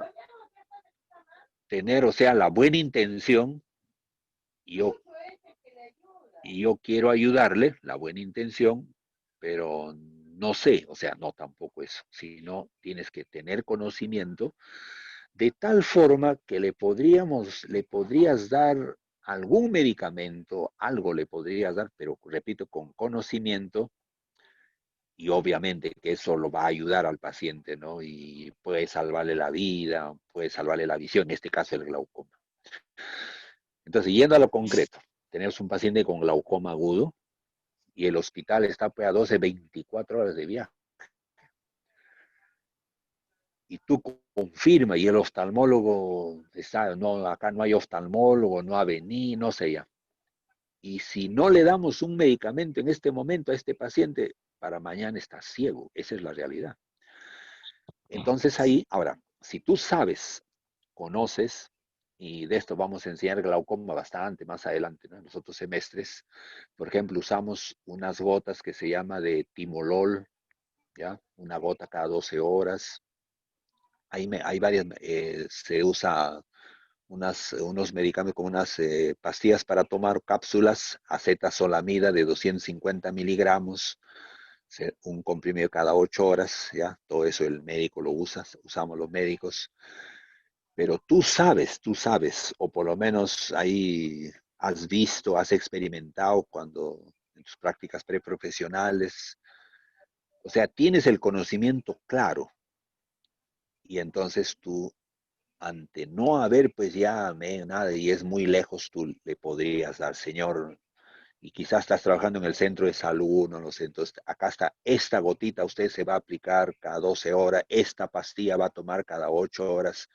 tener, o sea, la buena intención, y yo quiero ayudarle, la buena intención, pero no sé, o sea, no tampoco eso, sino tienes que tener conocimiento de tal forma que le podrías dar algún medicamento, algo le podrías dar, pero repito, con conocimiento, y obviamente que eso lo va a ayudar al paciente, ¿no? Y puede salvarle la vida, puede salvarle la visión, en este caso el glaucoma. Entonces, yendo a lo concreto, tenemos un paciente con glaucoma agudo y el hospital está pues, a 12, 24 horas de viaje. Y tú confirma y el oftalmólogo está, no, acá no hay oftalmólogo, no ha venido, no sé ya. Y si no le damos un medicamento en este momento a este paciente, para mañana está ciego. Esa es la realidad. Entonces ahí, ahora, si tú sabes, conoces, y de esto vamos a enseñar glaucoma bastante más adelante, ¿no? En los otros semestres, por ejemplo, usamos unas gotas que se llama de timolol, ¿ya? Una gota cada 12 horas. Hay varias, se usa unos medicamentos como unas pastillas para tomar cápsulas, acetazolamida de 250 miligramos, un comprimido cada 8 horas, ¿ya? Todo eso el médico lo usa, usamos los médicos. Pero tú sabes, o por lo menos ahí has visto, has experimentado cuando en tus prácticas preprofesionales, o sea, tienes el conocimiento claro. Y entonces tú, ante no haber pues ya nada y es muy lejos, tú le podrías dar, señor, y quizás estás trabajando en el centro de salud, no lo sé, entonces acá está esta gotita, usted se va a aplicar cada 12 horas, esta pastilla va a tomar cada 8 horas,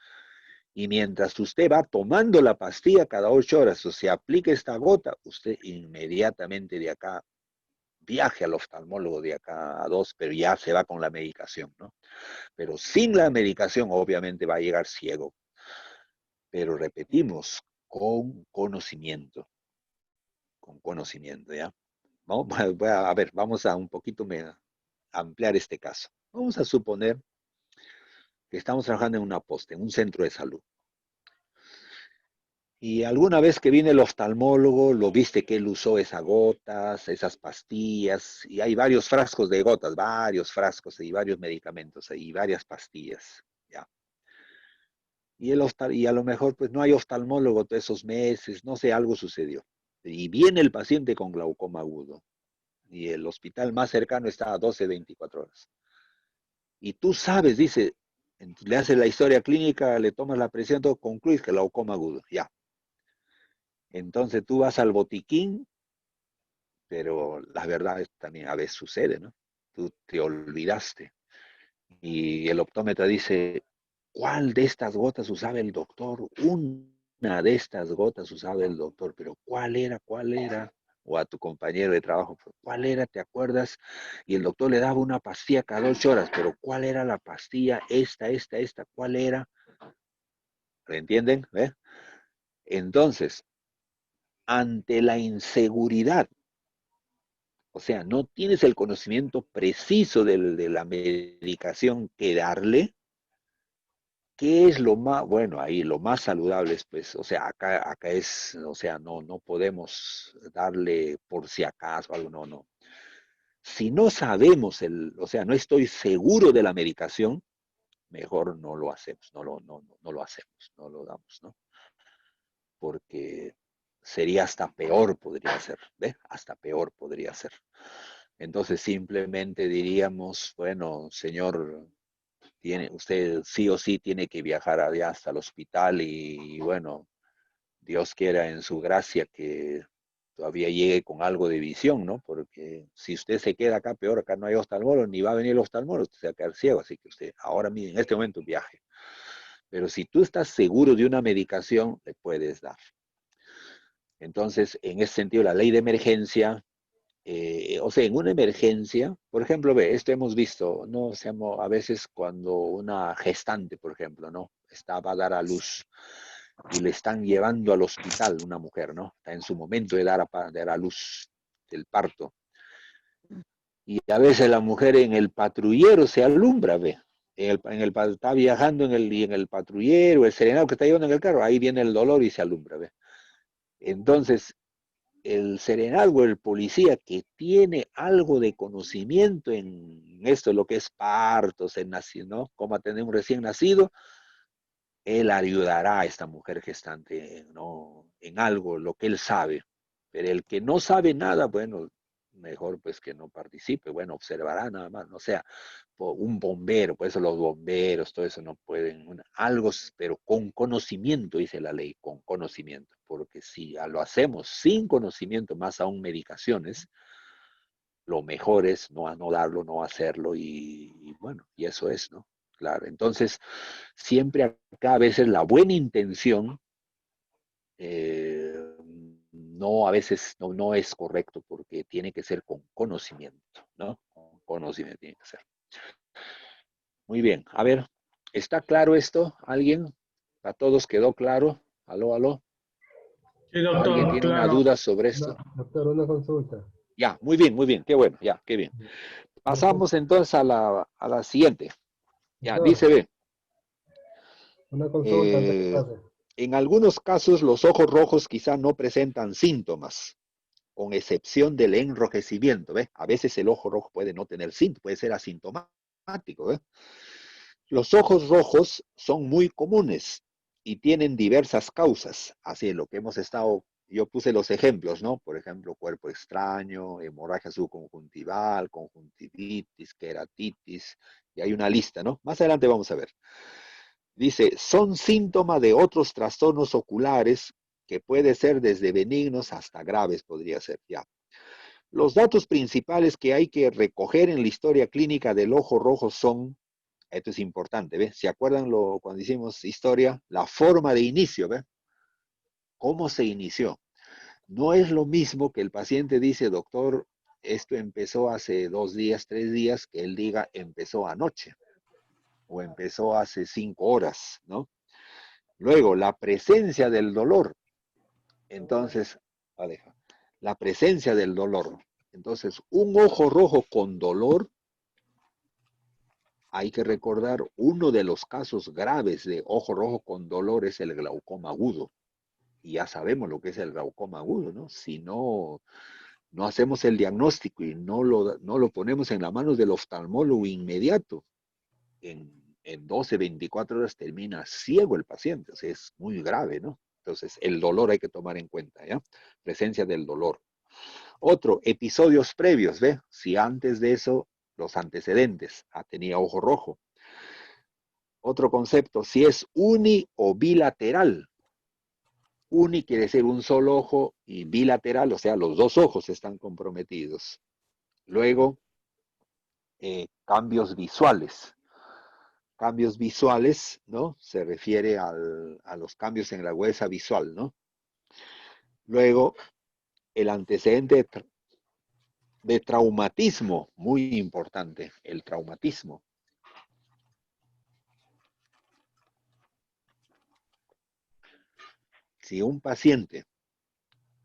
y mientras usted va tomando la pastilla cada 8 horas, o se aplica esta gota, usted inmediatamente de acá viaje al oftalmólogo de acá a 2, pero ya se va con la medicación, ¿no? Pero sin la medicación obviamente va a llegar ciego. Pero repetimos, con conocimiento, ¿ya? A ver, vamos a un poquito ampliar este caso. Vamos a suponer que estamos trabajando en una posta, en un centro de salud. Y alguna vez que viene el oftalmólogo, lo viste que él usó esas gotas, esas pastillas, y hay varios frascos de gotas, varios frascos y varios medicamentos, y varias pastillas, ¿ya? Y a lo mejor pues no hay oftalmólogo todos esos meses, no sé, algo sucedió. Y viene el paciente con glaucoma agudo, y el hospital más cercano está a 12, 24 horas. Y tú sabes, dice, le haces la historia clínica, le tomas la presión, todo, concluyes que glaucoma agudo, ya. Entonces tú vas al botiquín, pero la verdad es, también a veces sucede, ¿no? Tú te olvidaste. Y el optómetra dice, ¿cuál de estas gotas usaba el doctor? Una de estas gotas usaba el doctor, pero ¿cuál era? ¿Cuál era? O a tu compañero de trabajo, ¿cuál era? ¿Te acuerdas? Y el doctor le daba una pastilla cada 8 horas, pero ¿cuál era la pastilla? Esta, ¿cuál era? ¿Me entienden? ¿Ve? Entonces, ante la inseguridad, o sea, no tienes el conocimiento preciso de la medicación que darle, ¿qué es lo más, bueno, ahí lo más saludable es, pues, o sea, acá es, o sea, no podemos darle por si acaso algo, no. Si no sabemos o sea, no estoy seguro de la medicación, mejor no lo hacemos, no lo hacemos, no lo damos, ¿no? Porque sería hasta peor podría ser, ¿ve? Hasta peor podría ser. Entonces simplemente diríamos, bueno, señor, usted sí o sí tiene que viajar allá hasta el hospital y bueno, Dios quiera en su gracia que todavía llegue con algo de visión, ¿no? Porque si usted se queda acá, peor, acá no hay oftalmólogo, ni va a venir el oftalmólogo, usted se va a quedar ciego, así que usted ahora mismo, en este momento, viaje. Pero si tú estás seguro de una medicación, le puedes dar. Entonces, en ese sentido, la ley de emergencia, o sea, en una emergencia, por ejemplo, ve, esto hemos visto, ¿no? A veces cuando una gestante, por ejemplo, ¿no? Va a dar a luz y le están llevando al hospital una mujer, ¿no? Está en su momento de dar a luz del parto. Y a veces la mujer en el patrullero se alumbra, ve. Está viajando y en el patrullero, el serenado que está llevando en el carro, ahí viene el dolor y se alumbra, ve. Entonces, el serenazgo, el policía que tiene algo de conocimiento en esto, lo que es partos, ¿no? Cómo atender un recién nacido, él ayudará a esta mujer gestante, ¿no? En algo, lo que él sabe. Pero el que no sabe nada, bueno, mejor pues que no participe, bueno, observará nada más, no sea un bombero, por eso los bomberos, todo eso no pueden, algo, pero con conocimiento, dice la ley, con conocimiento, porque si lo hacemos sin conocimiento, más aún medicaciones, lo mejor es no darlo, no hacerlo y bueno, y eso es, ¿no? Claro, entonces siempre acá a veces la buena intención a veces no es correcto porque tiene que ser con conocimiento, ¿no? Con conocimiento tiene que ser. Muy bien, a ver, ¿está claro esto? ¿Alguien? ¿A todos quedó claro? ¿Aló, aló? Sí, doctor, ¿Alguien tiene una duda sobre esto? Doctor, una consulta. Ya, muy bien, qué bueno, ya, qué bien. Pasamos entonces a la siguiente. Ya, Doctor, dice, ve. una consulta antes que pase. En algunos casos los ojos rojos quizá no presentan síntomas, con excepción del enrojecimiento, ¿ve? A veces el ojo rojo puede no tener síntomas, puede ser asintomático, ¿ve? Los ojos rojos son muy comunes y tienen diversas causas, así es lo que hemos estado, yo puse los ejemplos, ¿no? Por ejemplo, cuerpo extraño, hemorragia subconjuntival, conjuntivitis, queratitis, y hay una lista, ¿no? Más adelante vamos a ver. Dice, son síntomas de otros trastornos oculares que puede ser desde benignos hasta graves, podría ser ya. Los datos principales que hay que recoger en la historia clínica del ojo rojo son, esto es importante, ¿ves? ¿Se acuerdan cuando hicimos historia? La forma de inicio, ¿ves? ¿Cómo se inició? No es lo mismo que el paciente dice, doctor, esto empezó hace 2 días, 3 días, que él diga, empezó anoche o empezó hace 5 horas, ¿no? Luego, la presencia del dolor. Entonces, la presencia del dolor. Entonces, un ojo rojo con dolor, hay que recordar, uno de los casos graves de ojo rojo con dolor es el glaucoma agudo. Y ya sabemos lo que es el glaucoma agudo, ¿no? Si no hacemos el diagnóstico y no lo ponemos en las manos del oftalmólogo inmediato, en 12, 24 horas termina ciego el paciente, o sea, es muy grave, ¿no? Entonces, el dolor hay que tomar en cuenta, ¿ya? Presencia del dolor. Otro, episodios previos, ¿ve? Si antes de eso, los antecedentes, tenía ojo rojo. Otro concepto, si es uni o bilateral. Uni quiere decir un solo ojo y bilateral, o sea, los 2 ojos están comprometidos. Luego, cambios visuales. cambios visuales, ¿no? Se refiere a los cambios en la agudeza visual, ¿no? Luego, el antecedente de traumatismo, muy importante, el traumatismo. Si un paciente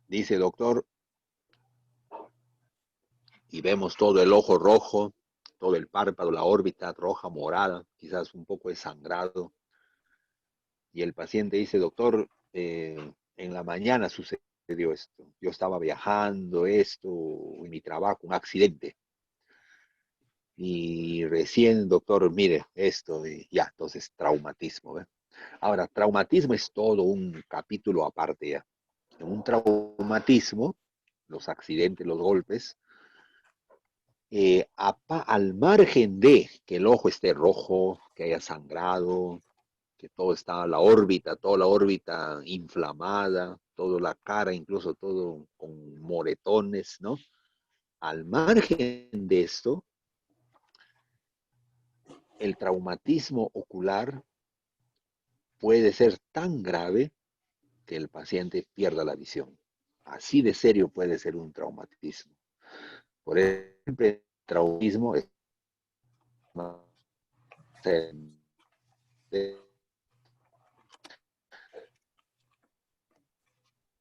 dice, doctor, y vemos todo el ojo rojo, todo el párpado, la órbita roja, morada, quizás un poco de sangrado, y el paciente dice, doctor, en la mañana sucedió esto, yo estaba viajando, esto, en mi trabajo, un accidente, y recién, doctor, mire, esto, y ya, entonces, traumatismo, ¿ve? Ahora, traumatismo es todo un capítulo aparte ya. En un traumatismo, los accidentes, los golpes, al margen de que el ojo esté rojo, que haya sangrado, que todo está, toda la órbita inflamada, toda la cara, incluso todo con moretones, ¿no? Al margen de esto, el traumatismo ocular puede ser tan grave que el paciente pierda la visión. Así de serio puede ser un traumatismo. Por ejemplo, el traumatismo es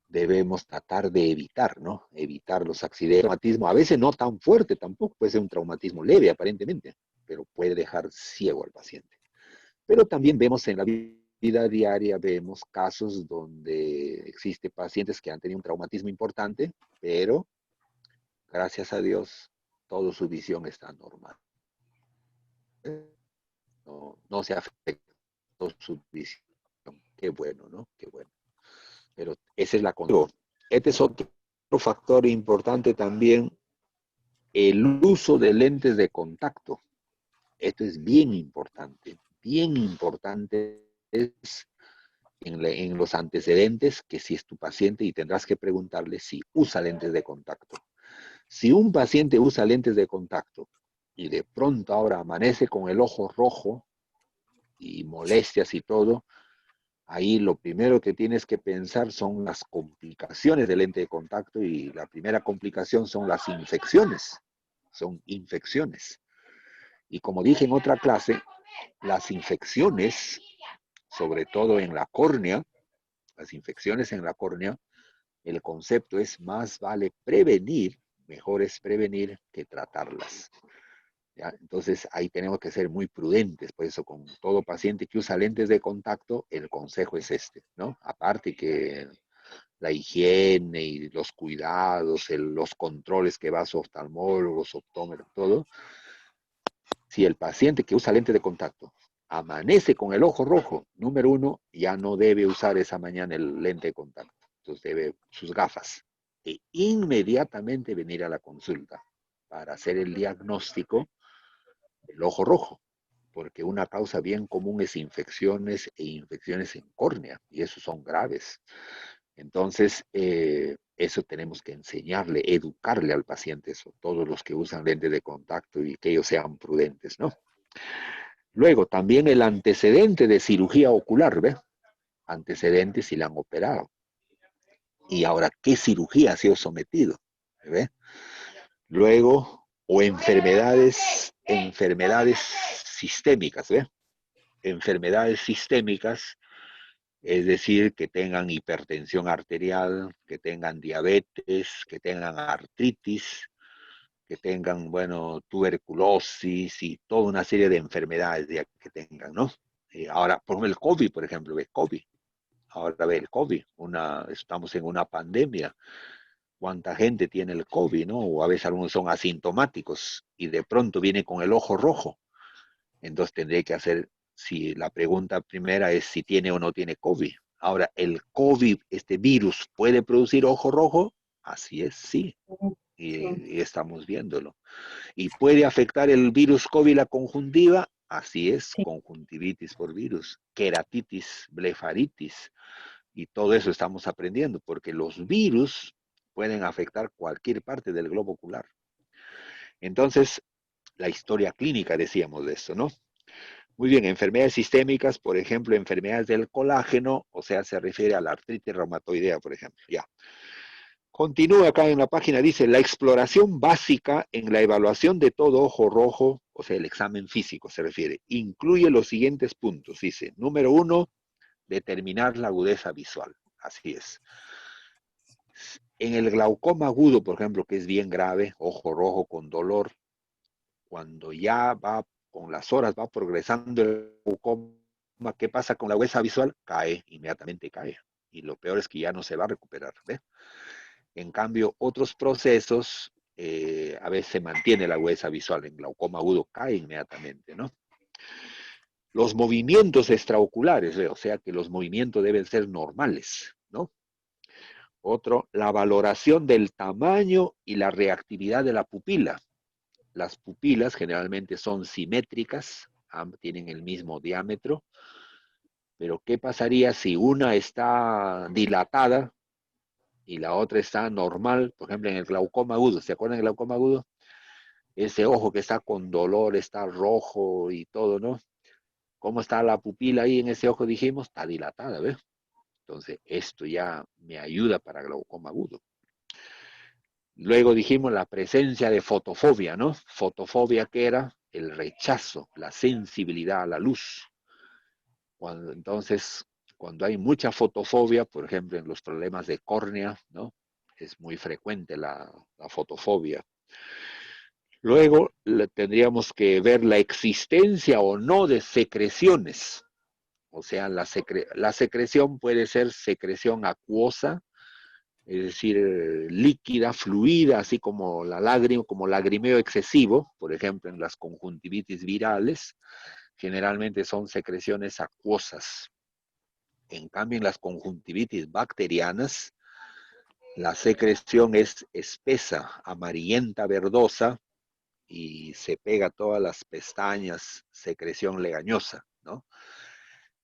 debemos tratar de evitar, ¿no? Evitar los accidentes. Traumatismo, a veces no tan fuerte tampoco, puede ser un traumatismo leve aparentemente, pero puede dejar ciego al paciente. Pero también vemos en la vida diaria, vemos casos donde existen pacientes que han tenido un traumatismo importante, pero gracias a Dios, toda su visión está normal. No se afecta su visión. Qué bueno, ¿no? Qué bueno. Pero esa es la condición. Este es otro factor importante también, el uso de lentes de contacto. Esto es bien importante es en los antecedentes, que si es tu paciente y tendrás que preguntarle si usa lentes de contacto. Si un paciente usa lentes de contacto y de pronto ahora amanece con el ojo rojo y molestias y todo, ahí lo primero que tienes que pensar son las complicaciones del lente de contacto, y la primera complicación son las infecciones. Son infecciones. Y como dije en otra clase, las infecciones, sobre todo en la córnea, las infecciones en la córnea, el concepto es más vale prevenir, mejor es prevenir que tratarlas. ¿Ya? Entonces ahí tenemos que ser muy prudentes, por eso con todo paciente que usa lentes de contacto, el consejo es este, ¿no? Aparte que la higiene y los cuidados, los controles que va a su oftalmólogo, su optómetro, todo. Si el paciente que usa lente de contacto amanece con el ojo rojo, número 1, ya no debe usar esa mañana el lente de contacto. Entonces debe sus gafas. E inmediatamente venir a la consulta para hacer el diagnóstico del ojo rojo. Porque una causa bien común es infecciones e infecciones en córnea. Y esos son graves. Entonces, eso tenemos que enseñarle, educarle al paciente eso, todos los que usan lentes de contacto, y que ellos sean prudentes, ¿no? Luego, también el antecedente de cirugía ocular, ¿ve? Antecedentes si le han operado. Y ahora, ¿qué cirugía ha sido sometido? ¿Ve? Luego, o enfermedades sistémicas, ¿ve? Enfermedades sistémicas, es decir, que tengan hipertensión arterial, que tengan diabetes, que tengan artritis, que tengan, bueno, tuberculosis y toda una serie de enfermedades que tengan, ¿no? Ahora, por ejemplo, el COVID, por ejemplo, ve COVID. Ahora ve el COVID, estamos en una pandemia. ¿Cuánta gente tiene el COVID, no? O a veces algunos son asintomáticos y de pronto viene con el ojo rojo. Entonces tendré que hacer, si la pregunta primera es si tiene o no tiene COVID. Ahora, ¿el COVID, este virus, puede producir ojo rojo? Así es, sí. Y estamos viéndolo. ¿Y puede afectar el virus COVID la conjuntiva? Así es, conjuntivitis por virus, queratitis, blefaritis. Y todo eso estamos aprendiendo, porque los virus pueden afectar cualquier parte del globo ocular. Entonces, la historia clínica decíamos de eso, ¿no? Muy bien, enfermedades sistémicas, por ejemplo, enfermedades del colágeno, o sea, se refiere a la artritis reumatoidea, por ejemplo. Ya. Continúa acá en la página, dice, la exploración básica en la evaluación de todo ojo rojo, o sea, el examen físico se refiere, incluye los siguientes puntos. Dice, número 1, determinar la agudeza visual. Así es. En el glaucoma agudo, por ejemplo, que es bien grave, ojo rojo con dolor, cuando ya va con las horas, va progresando el glaucoma, ¿qué pasa con la agudeza visual? Cae, inmediatamente cae. Y lo peor es que ya no se va a recuperar, ¿ve? En cambio, otros procesos, a veces se mantiene la agudeza visual. En glaucoma agudo cae inmediatamente, ¿no? Los movimientos extraoculares, o sea que los movimientos deben ser normales, ¿no? Otro, la valoración del tamaño y la reactividad de la pupila. Las pupilas generalmente son simétricas, tienen el mismo diámetro, pero ¿qué pasaría si una está dilatada y la otra está normal? Por ejemplo, en el glaucoma agudo, ¿se acuerdan del glaucoma agudo? Ese ojo que está con dolor, está rojo y todo, ¿no? ¿Cómo está la pupila ahí en ese ojo? Dijimos, está dilatada, ¿ves? Entonces, esto ya me ayuda para glaucoma agudo. Luego dijimos la presencia de fotofobia, ¿no? Fotofobia, ¿qué era? El rechazo, la sensibilidad a la luz. Entonces, cuando hay mucha fotofobia, por ejemplo, en los problemas de córnea, ¿no? Es muy frecuente la fotofobia. Luego tendríamos que ver la existencia o no de secreciones. O sea, la secreción puede ser secreción acuosa, es decir, líquida, fluida, así como la lágrima, como lagrimeo excesivo, por ejemplo, en las conjuntivitis virales, generalmente son secreciones acuosas. En cambio, en las conjuntivitis bacterianas, la secreción es espesa, amarillenta, verdosa, y se pega a todas las pestañas, secreción legañosa, ¿no?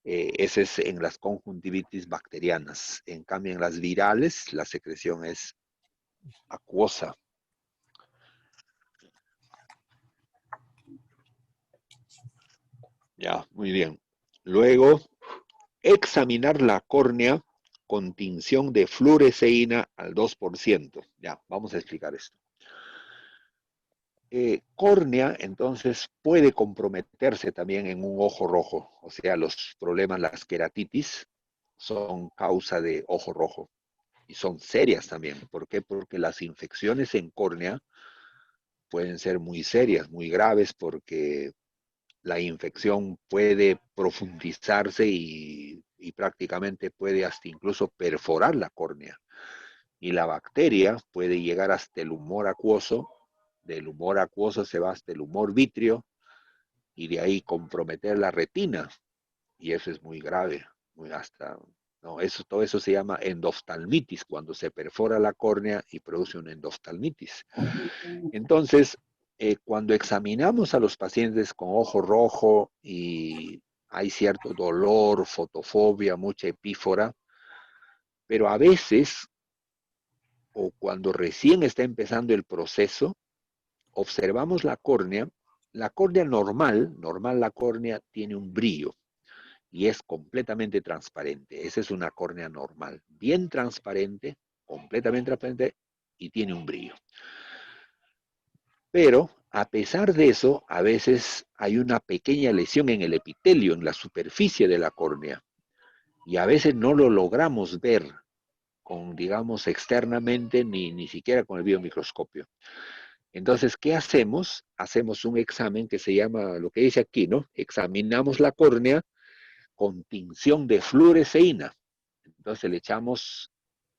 Ese es en las conjuntivitis bacterianas. En cambio, en las virales, la secreción es acuosa. Ya, muy bien. Luego, examinar la córnea con tinción de fluoresceína al 2%. Ya, vamos a explicar esto. Córnea, entonces, puede comprometerse también en un ojo rojo. O sea, los problemas, las queratitis, son causa de ojo rojo. Y son serias también. ¿Por qué? Porque las infecciones en córnea pueden ser muy serias, muy graves, porque la infección puede profundizarse y prácticamente puede hasta incluso perforar la córnea. Y la bacteria puede llegar hasta el humor acuoso, del humor acuoso se va hasta el humor vítreo, y de ahí comprometer la retina, y eso es muy grave, todo eso se llama endoftalmitis, cuando se perfora la córnea y produce una endoftalmitis. Entonces, cuando examinamos a los pacientes con ojo rojo y hay cierto dolor, fotofobia, mucha epífora, pero a veces, o cuando recién está empezando el proceso, observamos la córnea normal la córnea tiene un brillo y es completamente transparente. Esa es una córnea normal, bien transparente, completamente transparente y tiene un brillo. Pero, a pesar de eso, a veces hay una pequeña lesión en el epitelio, en la superficie de la córnea. Y a veces no lo logramos ver digamos, externamente, ni siquiera con el biomicroscopio. Entonces, ¿qué hacemos? Hacemos un examen que se llama, lo que dice aquí, ¿no? Examinamos la córnea con tinción de fluoresceína. Entonces le echamos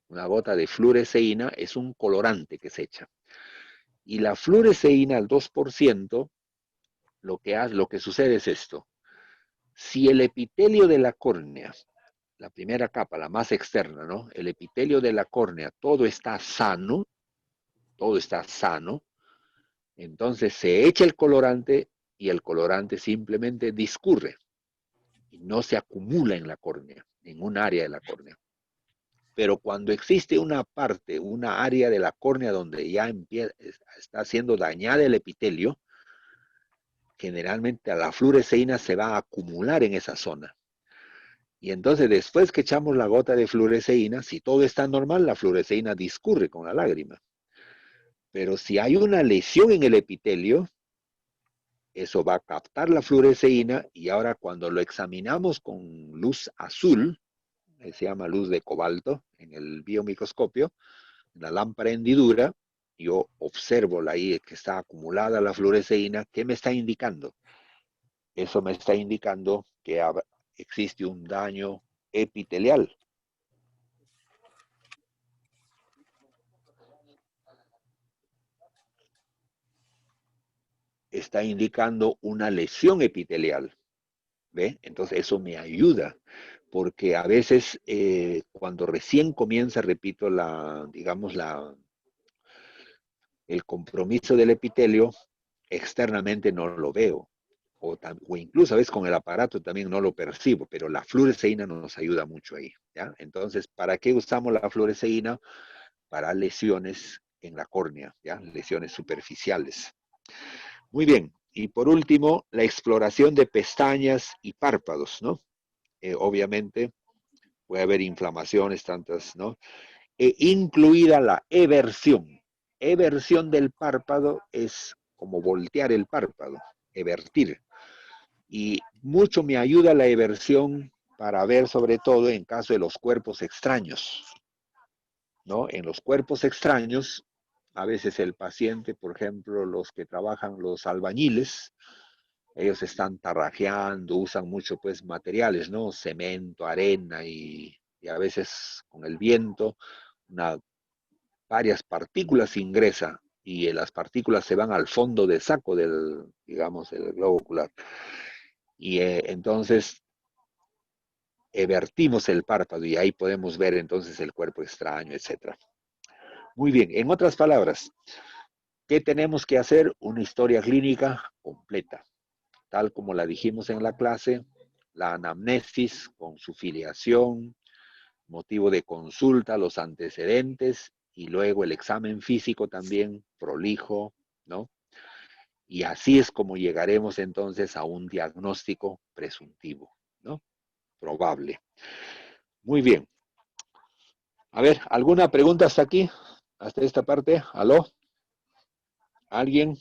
una gota de fluoresceína, es un colorante que se echa. Y la fluoresceína al 2%, lo que sucede es esto. Si el epitelio de la córnea, la primera capa, la más externa, ¿no? El epitelio de la córnea, todo está sano, entonces se echa el colorante y el colorante simplemente discurre y no se acumula en la córnea, en un área de la córnea. Pero cuando existe una área de la córnea donde ya está siendo dañada el epitelio, generalmente la fluoresceína se va a acumular en esa zona. Y entonces después que echamos la gota de fluoresceína, si todo está normal, la fluoresceína discurre con la lágrima. Pero si hay una lesión en el epitelio, eso va a captar la fluoresceína y ahora cuando lo examinamos con luz azul, que se llama luz de cobalto, en el biomicroscopio, en la lámpara hendidura, yo observo ahí que está acumulada la fluoresceína. ¿Qué me está indicando? Eso me está indicando que existe un daño epitelial. Está indicando una lesión epitelial. ¿Ve? Entonces eso me ayuda, porque a veces cuando recién comienza, repito, el compromiso del epitelio, externamente no lo veo. O incluso a veces con el aparato también no lo percibo, pero la fluoresceína nos ayuda mucho ahí, ¿ya? Entonces, ¿para qué usamos la fluoresceína? Para lesiones en la córnea, ¿ya? Lesiones superficiales. Muy bien, y por último, la exploración de pestañas y párpados, ¿no? Obviamente puede haber inflamaciones tantas, ¿no? Incluida la eversión. Eversión del párpado es como voltear el párpado, evertir. Y mucho me ayuda la eversión para ver sobre todo en caso de los cuerpos extraños, ¿no? En los cuerpos extraños, a veces el paciente, por ejemplo, los que trabajan, los albañiles, ellos están tarrajeando, usan mucho pues materiales, ¿no? Cemento, arena y a veces con el viento varias partículas ingresan y las partículas se van al fondo del saco del, digamos, el globo ocular. Y entonces evertimos el párpado y ahí podemos ver entonces el cuerpo extraño, etc. Muy bien, en otras palabras, ¿qué tenemos que hacer? Una historia clínica completa, tal como la dijimos en la clase, la anamnesis con su filiación, motivo de consulta, los antecedentes y luego el examen físico también prolijo, ¿no? Y así es como llegaremos entonces a un diagnóstico presuntivo, ¿no? Probable. Muy bien. A ver, ¿alguna pregunta hasta aquí? ¿Hasta esta parte? ¿Aló? ¿Alguien?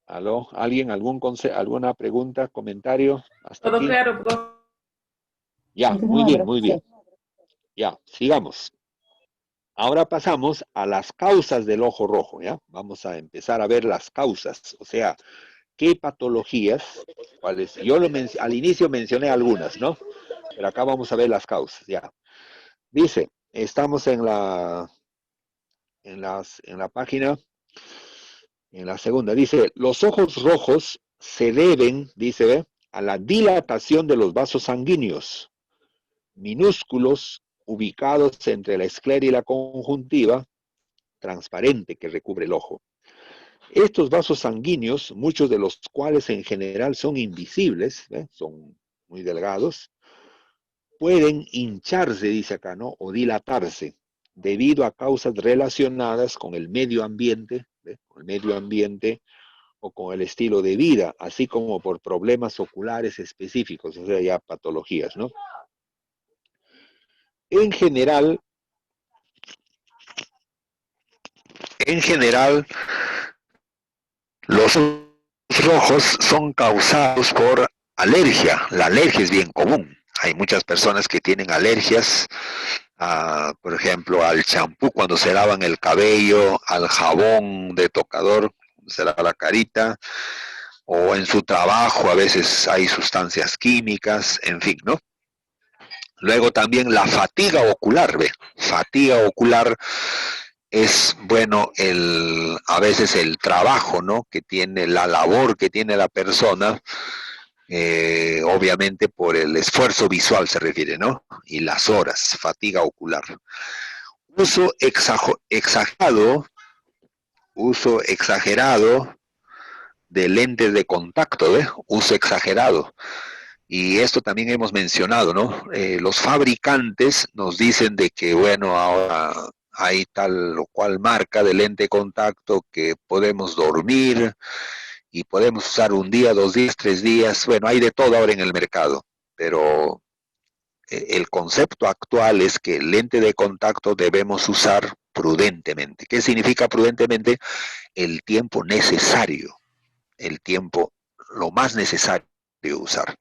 ¿Aló? ¿Alguien? ¿Alguna pregunta, comentario? ¿Hasta Todo aquí? claro, profe. Ya, muy bien, muy bien. Ya, sigamos. Ahora pasamos a las causas del ojo rojo, ¿ya? Vamos a empezar a ver las causas, o sea, ¿qué patologías? ¿Cuáles? Yo al inicio mencioné algunas, ¿no? Pero acá vamos a ver las causas, ya. Dice, estamos en la página, en la segunda, dice, los ojos rojos se deben, dice, ¿ve? A la dilatación de los vasos sanguíneos, minúsculos, ubicados entre la esclera y la conjuntiva, transparente que recubre el ojo. Estos vasos sanguíneos, muchos de los cuales en general son invisibles, son muy delgados, pueden hincharse, dice acá, ¿no? O dilatarse, debido a causas relacionadas con el medio ambiente, con el medio ambiente o con el estilo de vida, así como por problemas oculares específicos, o sea, ya patologías, ¿no? En general, los ojos rojos son causados por alergia. La alergia es bien común. Hay muchas personas que tienen alergias, por ejemplo, al champú cuando se lavan el cabello, al jabón de tocador, se lava la carita, o en su trabajo a veces hay sustancias químicas, en fin, ¿no? Luego también la fatiga ocular, ¿ve? Fatiga ocular es, bueno, a veces el trabajo, ¿no? Que tiene, la labor que tiene la persona, obviamente por el esfuerzo visual se refiere, ¿no? Y las horas, fatiga ocular. Uso exagerado de lentes de contacto, ¿ve? Uso exagerado. Y esto también hemos mencionado, ¿no? Los fabricantes nos dicen de que, bueno, ahora hay tal o cual marca de lente de contacto que podemos dormir y podemos usar un día, 2 días, 3 días. Bueno, hay de todo ahora en el mercado, pero el concepto actual es que el lente de contacto debemos usar prudentemente. ¿Qué significa prudentemente? El tiempo necesario, el tiempo lo más necesario usar,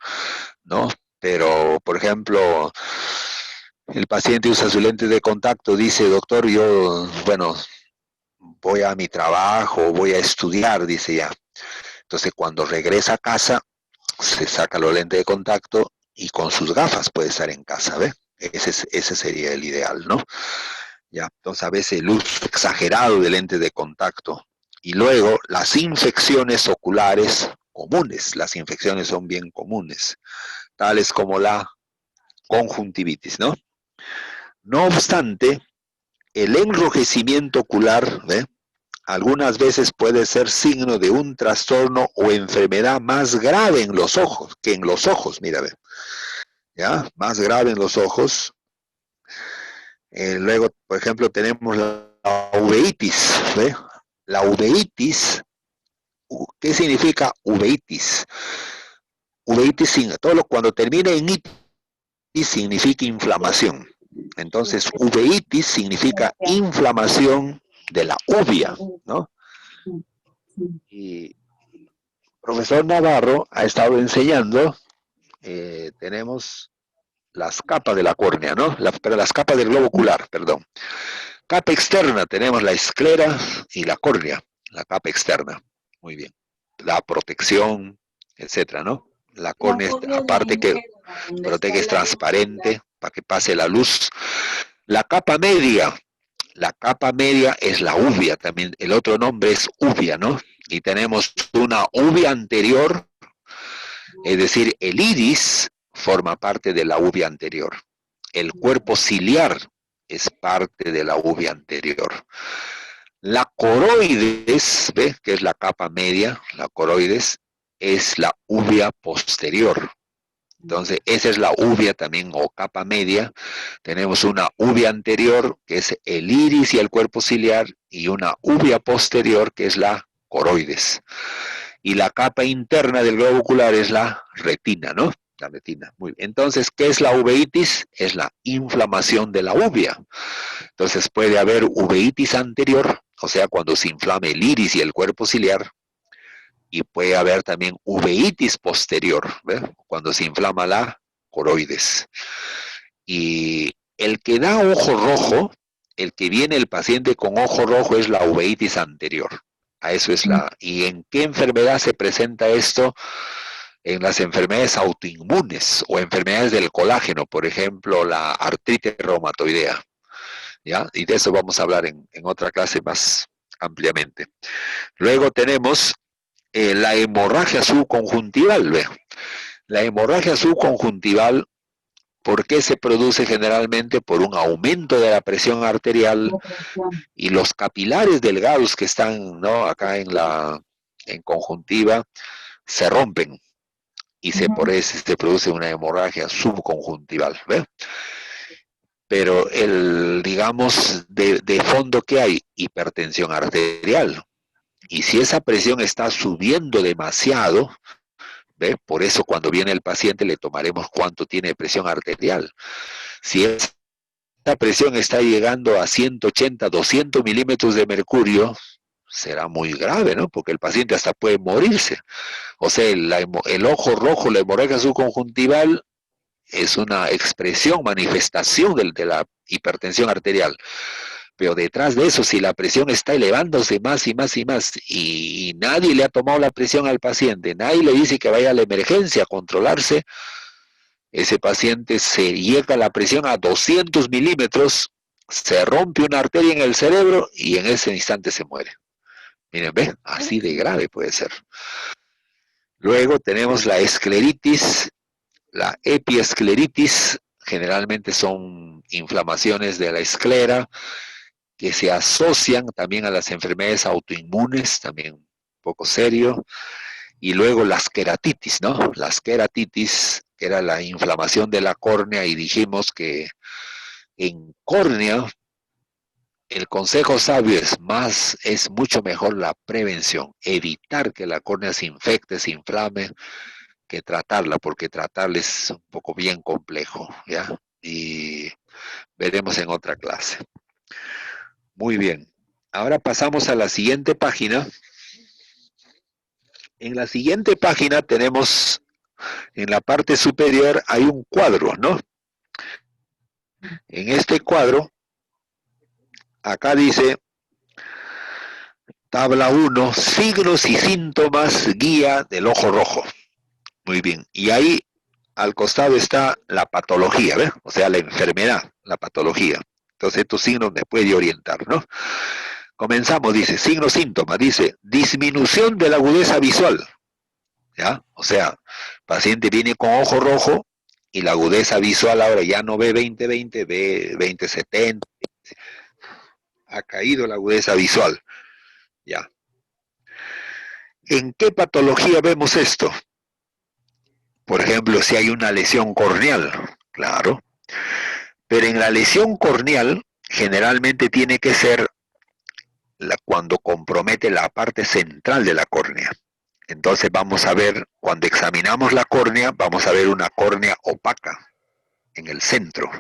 ¿no? Pero, por ejemplo, el paciente usa su lente de contacto, dice, doctor, yo, bueno, voy a mi trabajo, voy a estudiar, dice ya. Entonces, cuando regresa a casa, se saca los lentes de contacto y con sus gafas puede estar en casa, ¿ve? Ese sería el ideal, ¿no? Ya, entonces a veces el uso exagerado de lentes de contacto. Y luego, las infecciones oculares comunes, las infecciones son bien comunes, tales como la conjuntivitis, ¿no? No obstante, el enrojecimiento ocular, ¿ve? Algunas veces puede ser signo de un trastorno o enfermedad más grave en los ojos, que en los ojos, mira, ¿ve? ¿Ya? Más grave en los ojos. Luego, por ejemplo, tenemos la uveitis, ¿ve? La uveitis, ¿qué significa uveitis? Uveitis, cuando termina en itis, significa inflamación. Entonces, uveitis significa inflamación de la uvea, ¿no? Y profesor Navarro ha estado enseñando, tenemos las capas de la córnea, ¿no? Pero las capas del globo ocular, perdón. Capa externa, tenemos la esclera y la córnea, la capa externa. Muy bien. La protección, etcétera, ¿no? La córnea, aparte que protege, es transparente para que pase la luz. La capa media es la uvea también, el otro nombre es uvea, ¿no? Y tenemos una uvea anterior, es decir, el iris forma parte de la uvea anterior. El cuerpo ciliar es parte de la uvea anterior. La coroides, ¿ve? Que es la capa media, la coroides, es la uvea posterior. Entonces, esa es la uvea también, o capa media. Tenemos una uvea anterior, que es el iris y el cuerpo ciliar, y una uvea posterior, que es la coroides. Y la capa interna del globo ocular es la retina, ¿no? La retina. Muy bien. Entonces, ¿qué es la uveitis? Es la inflamación de la uvea. Entonces, puede haber uveitis anterior, o sea, cuando se inflame el iris y el cuerpo ciliar, y puede haber también uveitis posterior, ¿ve? Cuando se inflama la coroides. Y el que da ojo rojo, el que viene el paciente con ojo rojo es la uveitis anterior. A eso es la... ¿Y en qué enfermedad se presenta esto? En las enfermedades autoinmunes o enfermedades del colágeno, por ejemplo, la artritis reumatoidea. ¿Ya? Y de eso vamos a hablar en otra clase más ampliamente. Luego tenemos la hemorragia subconjuntival. ¿Ve? La hemorragia subconjuntival, ¿por qué se produce generalmente? Por un aumento de la presión arterial y los capilares delgados que están, ¿no? Acá en conjuntiva se rompen y por eso se produce una hemorragia subconjuntival. ¿Ve? Pero digamos, de fondo, ¿qué hay? Hipertensión arterial. Y si esa presión está subiendo demasiado, ¿ve? Por eso cuando viene el paciente le tomaremos cuánto tiene de presión arterial. Si esa presión está llegando a 180, 200 milímetros de mercurio, será muy grave, ¿no? Porque el paciente hasta puede morirse. O sea, el ojo rojo, la hemorragia subconjuntival, es una expresión, manifestación de la hipertensión arterial. Pero detrás de eso, si la presión está elevándose más y más y más, y nadie le ha tomado la presión al paciente, nadie le dice que vaya a la emergencia a controlarse, ese paciente se llega la presión a 200 milímetros, se rompe una arteria en el cerebro y en ese instante se muere. Miren, ¿ve? Así de grave puede ser. Luego tenemos la escleritis, la epiescleritis, generalmente son inflamaciones de la esclera, que se asocian también a las enfermedades autoinmunes, también un poco serio, y luego las queratitis, ¿no? Las queratitis, que era la inflamación de la córnea, y dijimos que en córnea el consejo sabio es mucho mejor la prevención, evitar que la córnea se infecte, se inflame, que tratarla, porque tratarla es un poco bien complejo, ¿ya? Y veremos en otra clase. Muy bien. Ahora pasamos a la siguiente página. En la siguiente página tenemos, en la parte superior hay un cuadro, ¿no? En este cuadro, acá dice, tabla 1, signos y síntomas guía del ojo rojo. Muy bien. Y ahí al costado está la patología, ¿ves? O sea, la enfermedad, la patología. Entonces estos signos me puede orientar, ¿no? Comenzamos, dice, signos, síntomas, dice, disminución de la agudeza visual. ¿Ya? O sea, paciente viene con ojo rojo y la agudeza visual ahora ya no ve 20/20, ve 20/70. Ha caído la agudeza visual. Ya. ¿En qué patología vemos esto? Por ejemplo, si hay una lesión corneal, claro. Pero en la lesión corneal, generalmente tiene que ser cuando compromete la parte central de la córnea. Entonces vamos a ver, cuando examinamos la córnea, vamos a ver una córnea opaca en el centro.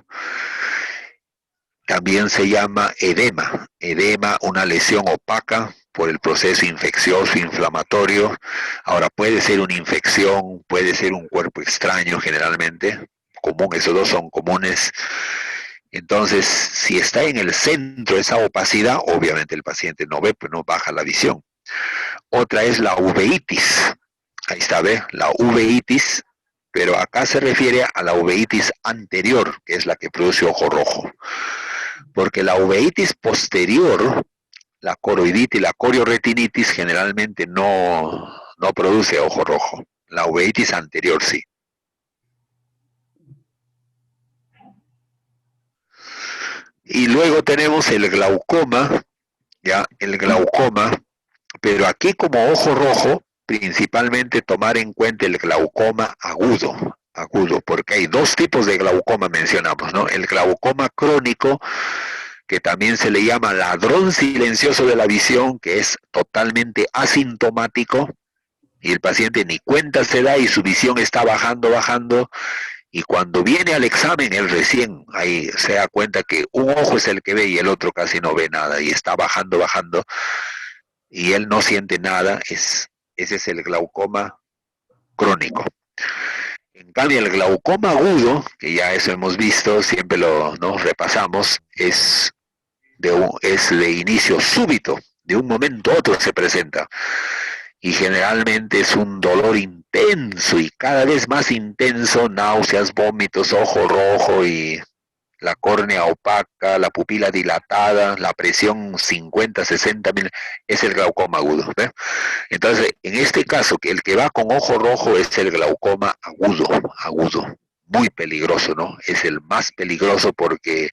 También se llama edema. Edema, una lesión opaca por el proceso infeccioso, inflamatorio. Ahora puede ser una infección, puede ser un cuerpo extraño generalmente. Común, esos dos son comunes. Entonces, si está en el centro esa opacidad, obviamente el paciente no ve, pues no baja la visión. Otra es la uveitis. Ahí está, ¿ve? La uveitis, pero acá se refiere a la uveitis anterior, que es la que produce ojo rojo. Porque la uveitis posterior, la coroiditis, la corioretinitis, generalmente no produce ojo rojo. La uveitis anterior sí. Y luego tenemos el glaucoma, ya, el glaucoma, pero aquí como ojo rojo, principalmente tomar en cuenta el glaucoma agudo, porque hay dos tipos de glaucoma mencionamos, ¿no? El glaucoma crónico, que también se le llama ladrón silencioso de la visión, que es totalmente asintomático, y el paciente ni cuenta se da y su visión está bajando, y cuando viene al examen, él recién ahí se da cuenta que un ojo es el que ve y el otro casi no ve nada, y está bajando, y él no siente nada. Ese es el glaucoma crónico. En cambio, el glaucoma agudo, que ya eso hemos visto, siempre lo repasamos, es de inicio súbito, de un momento a otro se presenta. Y generalmente es un dolor intenso y cada vez más intenso, náuseas, vómitos, ojo rojo y la córnea opaca, la pupila dilatada, la presión 50, 60 mil, es el glaucoma agudo, ¿ve? Entonces, en este caso, que el que va con ojo rojo es el glaucoma agudo, muy peligroso, ¿no? Es el más peligroso porque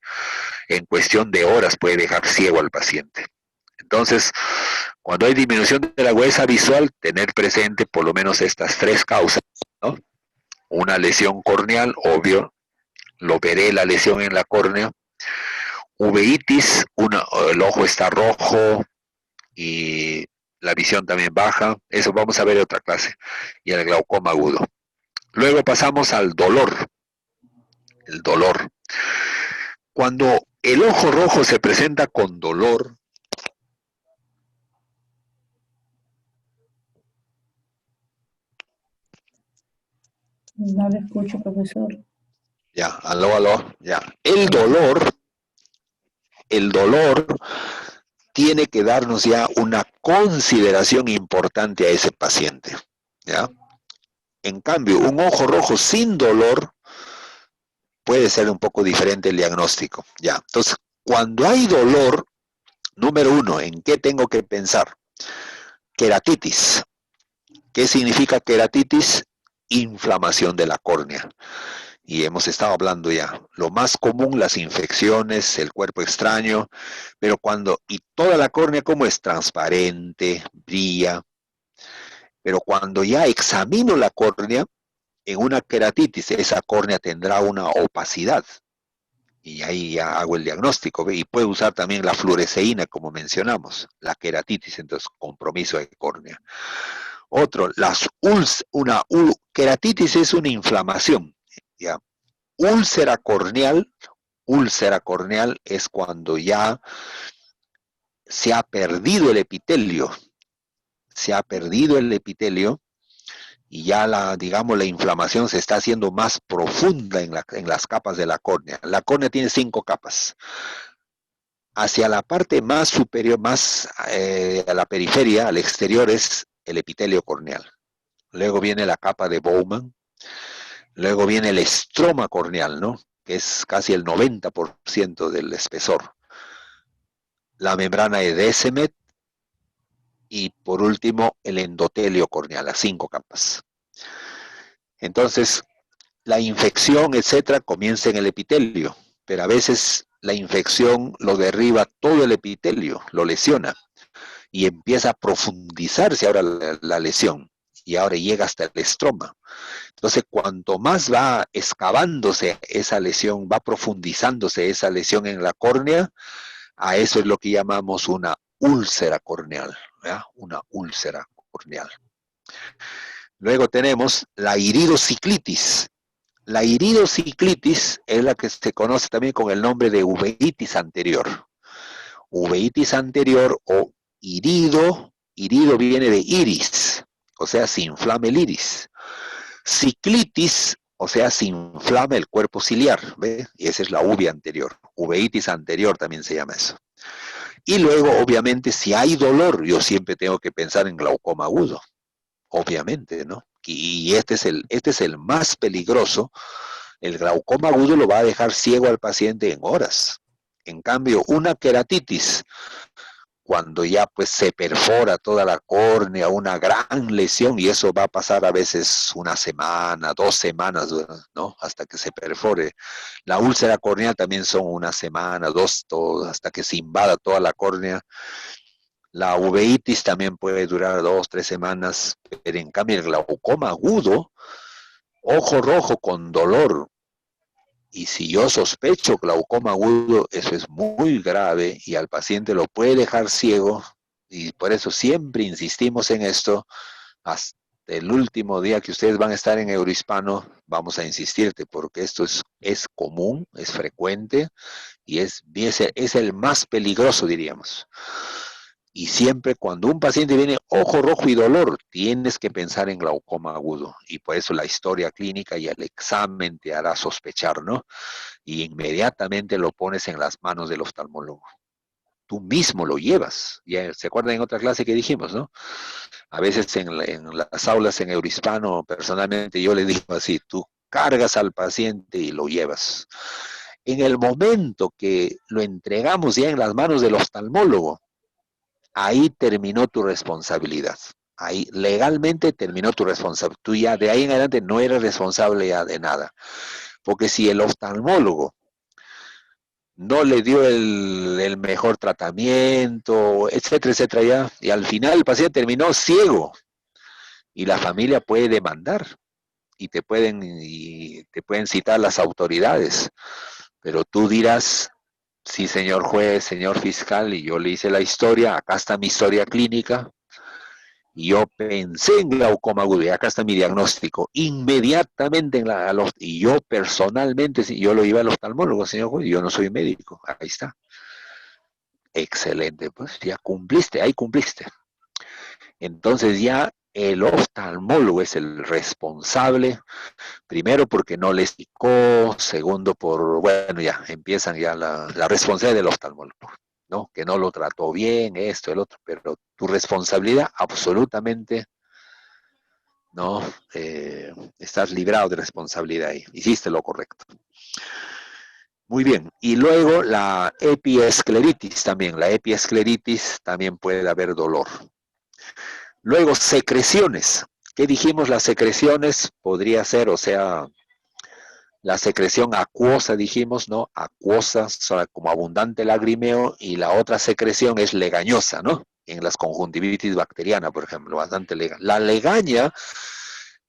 en cuestión de horas puede dejar ciego al paciente. Entonces, cuando hay disminución de la agudeza visual, tener presente por lo menos estas tres causas, ¿no? Una lesión corneal, obvio, lo veré la lesión en la córnea. Uveitis, el ojo está rojo y la visión también baja. Eso vamos a ver en otra clase. Y el glaucoma agudo. Luego pasamos al dolor. El dolor. Cuando el ojo rojo se presenta con dolor, No lo escucho, profesor. ya, aló, ya. El dolor tiene que darnos ya una consideración importante a ese paciente, ¿ya? En cambio, un ojo rojo sin dolor puede ser un poco diferente el diagnóstico, ¿ya? Entonces, cuando hay dolor, número uno, ¿en qué tengo que pensar? Queratitis. ¿Qué significa queratitis? Inflamación de la córnea. Y hemos estado hablando ya, lo más común, las infecciones, el cuerpo extraño, pero y toda la córnea como es transparente, brilla, pero cuando ya examino la córnea, en una queratitis, esa córnea tendrá una opacidad, Y ahí ya hago el diagnóstico, ¿ve? Y puedo usar también la fluoresceína, como mencionamos, la queratitis, entonces compromiso de córnea. Otro, queratitis es una inflamación, ¿ya? Úlcera corneal es cuando ya se ha perdido el epitelio, y ya digamos, la inflamación se está haciendo más profunda en las capas de la córnea. La córnea tiene 5 capas. Hacia la parte más superior, más a la periferia, al exterior, es el epitelio corneal. Luego viene la capa de Bowman. Luego viene el estroma corneal, ¿no? Que es casi el 90% del espesor. La membrana de Descemet. Y por último, el endotelio corneal, las 5 capas. Entonces, la infección, etcétera, comienza en el epitelio, pero a veces la infección lo derriba todo el epitelio, lo lesiona, y empieza a profundizarse ahora la lesión, y ahora llega hasta el estroma. Entonces, cuanto más va excavándose esa lesión, va profundizándose esa lesión en la córnea, a eso es lo que llamamos una úlcera corneal, ¿verdad? Una úlcera corneal. Luego tenemos la iridociclitis. La iridociclitis es la que se conoce también con el nombre de uveitis anterior. Uveitis anterior o irido viene de iris, o sea, se inflama el iris. Ciclitis, o sea, se inflama el cuerpo ciliar, ¿ve? Y esa es la uvea anterior. Uveitis anterior también se llama eso. Y luego, obviamente, si hay dolor, yo siempre tengo que pensar en glaucoma agudo. Obviamente, ¿no? Y este es el más peligroso. El glaucoma agudo lo va a dejar ciego al paciente en horas. En cambio, una queratitis, cuando ya pues se perfora toda la córnea, una gran lesión, y eso va a pasar a veces una semana, 2 semanas, ¿no? Hasta que se perfore. La úlcera corneal también son una semana, 2, hasta que se invada toda la córnea. La uveitis también puede durar 2, 3 semanas, pero en cambio el glaucoma agudo, ojo rojo con dolor, y si yo sospecho glaucoma agudo, eso es muy grave y al paciente lo puede dejar ciego, y por eso siempre insistimos en esto. Hasta el último día que ustedes van a estar en Eurohispano, vamos a insistirte, porque esto es común, es frecuente, y es el más peligroso, diríamos. Y siempre cuando un paciente viene ojo rojo y dolor, tienes que pensar en glaucoma agudo. Y por eso la historia clínica y el examen te hará sospechar, ¿no? Y inmediatamente lo pones en las manos del oftalmólogo. Tú mismo lo llevas. Ya, ¿se acuerdan en otra clase que dijimos, no? A veces en las aulas en Eurohispano, personalmente yo le digo así, tú cargas al paciente y lo llevas. En el momento que lo entregamos ya en las manos del oftalmólogo, ahí terminó tu responsabilidad. Ahí legalmente terminó tu responsabilidad. Tú ya de ahí en adelante no eres responsable ya de nada. Porque si el oftalmólogo no le dio el mejor tratamiento, etcétera, etcétera, ya, y al final el paciente terminó ciego, y la familia puede demandar, y te pueden citar las autoridades, pero tú dirás, sí, señor juez, señor fiscal, y yo le hice la historia, acá está mi historia clínica, y yo pensé en glaucoma agudo, y acá está mi diagnóstico, inmediatamente y yo personalmente, yo lo iba al oftalmólogo, señor juez, yo no soy médico, ahí está. Excelente, pues ya cumpliste, ahí cumpliste. Entonces ya el oftalmólogo es el responsable, primero porque no le explicó, segundo bueno, ya empiezan ya la responsabilidad del oftalmólogo, ¿no? Que no lo trató bien, esto, el otro, pero tu responsabilidad absolutamente, ¿no? Estás librado de responsabilidad ahí, hiciste lo correcto. Muy bien, y luego la epiescleritis también, la epiescleritis también puede haber dolor. Luego, secreciones. ¿Qué dijimos? Las secreciones podría ser, o sea, la secreción acuosa, dijimos, ¿no? Acuosa, como abundante lagrimeo, y la otra secreción es legañosa, ¿no? En las conjuntivitis bacteriana, por ejemplo, bastante legaña. La legaña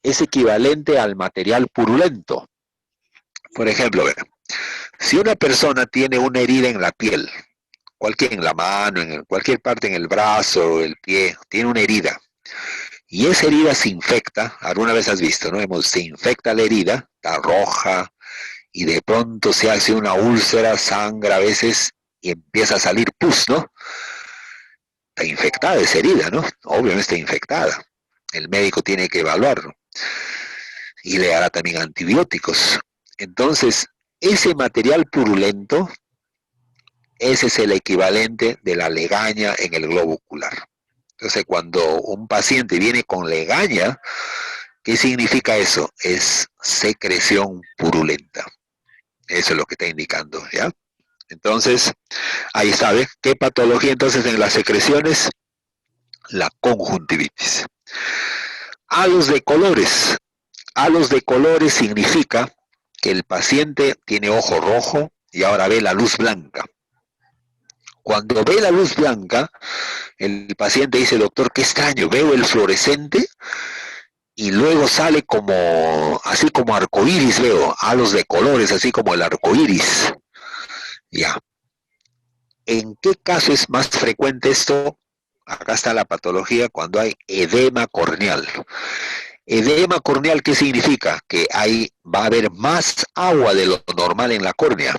es equivalente al material purulento. Por ejemplo, ve, si una persona tiene una herida en la piel, cualquier en la mano, en cualquier parte en el brazo, el pie, tiene una herida, y esa herida se infecta, alguna vez has visto, ¿no? Se infecta la herida, está roja, y de pronto se hace una úlcera, sangra a veces, y empieza a salir pus, ¿no? Está infectada esa herida, ¿no? Obviamente está infectada. El médico tiene que evaluarlo. Y le dará también antibióticos. Entonces, ese material purulento, ese es el equivalente de la legaña en el globo ocular. Entonces, cuando un paciente viene con legaña, ¿qué significa eso? Es secreción purulenta. Eso es lo que está indicando, ¿ya? Entonces, ahí sabe qué patología entonces en las secreciones, la conjuntivitis. Halos de colores. Halos de colores significa que el paciente tiene ojo rojo y ahora ve la luz blanca. Cuando ve la luz blanca, el paciente dice, doctor, qué extraño, veo el fluorescente y luego sale como, así como arcoíris, veo halos de colores, así como el arcoíris. Ya. ¿En qué caso es más frecuente esto? Acá está la patología cuando hay edema corneal. Edema corneal, ¿qué significa? Que va a haber más agua de lo normal en la córnea.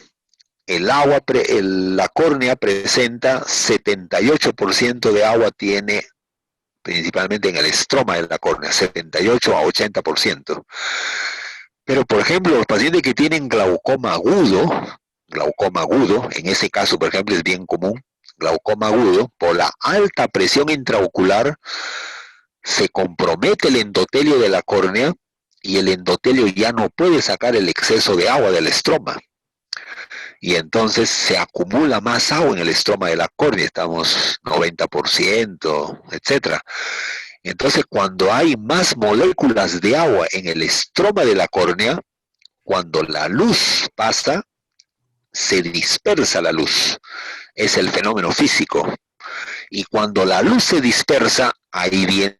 La córnea presenta 78% de agua, tiene principalmente en el estroma de la córnea, 78 a 80%. Pero, por ejemplo, los pacientes que tienen glaucoma agudo, en ese caso, por ejemplo, es bien común, glaucoma agudo, por la alta presión intraocular, se compromete el endotelio de la córnea y el endotelio ya no puede sacar el exceso de agua del estroma. Y entonces se acumula más agua en el estroma de la córnea, estamos 90%, etc. Entonces, cuando hay más moléculas de agua en el estroma de la córnea, cuando la luz pasa, se dispersa la luz. Es el fenómeno físico. Y cuando la luz se dispersa, ahí viene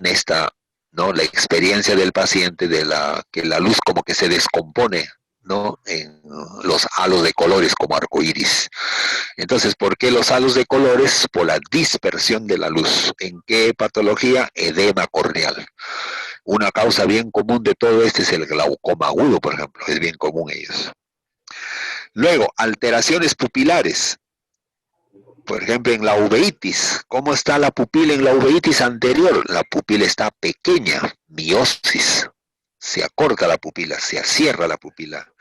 ¿no? La experiencia del paciente de que la luz como que se descompone, ¿no? En los halos de colores como arcoíris. Entonces, ¿por qué los halos de colores? Por la dispersión de la luz. ¿En qué patología? Edema corneal. Una causa bien común de todo esto es el glaucoma agudo, por ejemplo. Es bien común ellos. Luego, alteraciones pupilares. Por ejemplo, en la uveitis, ¿cómo está la pupila en la uveitis anterior? La pupila está pequeña, miosis. Se acorta la pupila, se cierra la pupila.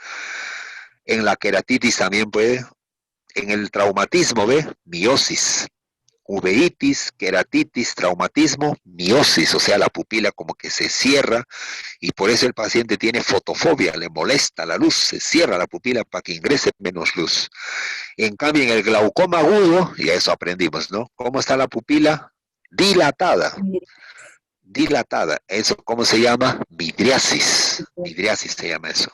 En la queratitis también puede. En el traumatismo, ¿ve? Miosis. Uveitis, queratitis, traumatismo, miosis, o sea, la pupila como que se cierra y por eso el paciente tiene fotofobia, le molesta la luz, se cierra la pupila para que ingrese menos luz. En cambio, en el glaucoma agudo, y eso aprendimos, ¿no? ¿Cómo está la pupila? Dilatada. Dilatada. ¿Eso cómo se llama? Midriasis. Midriasis se llama eso.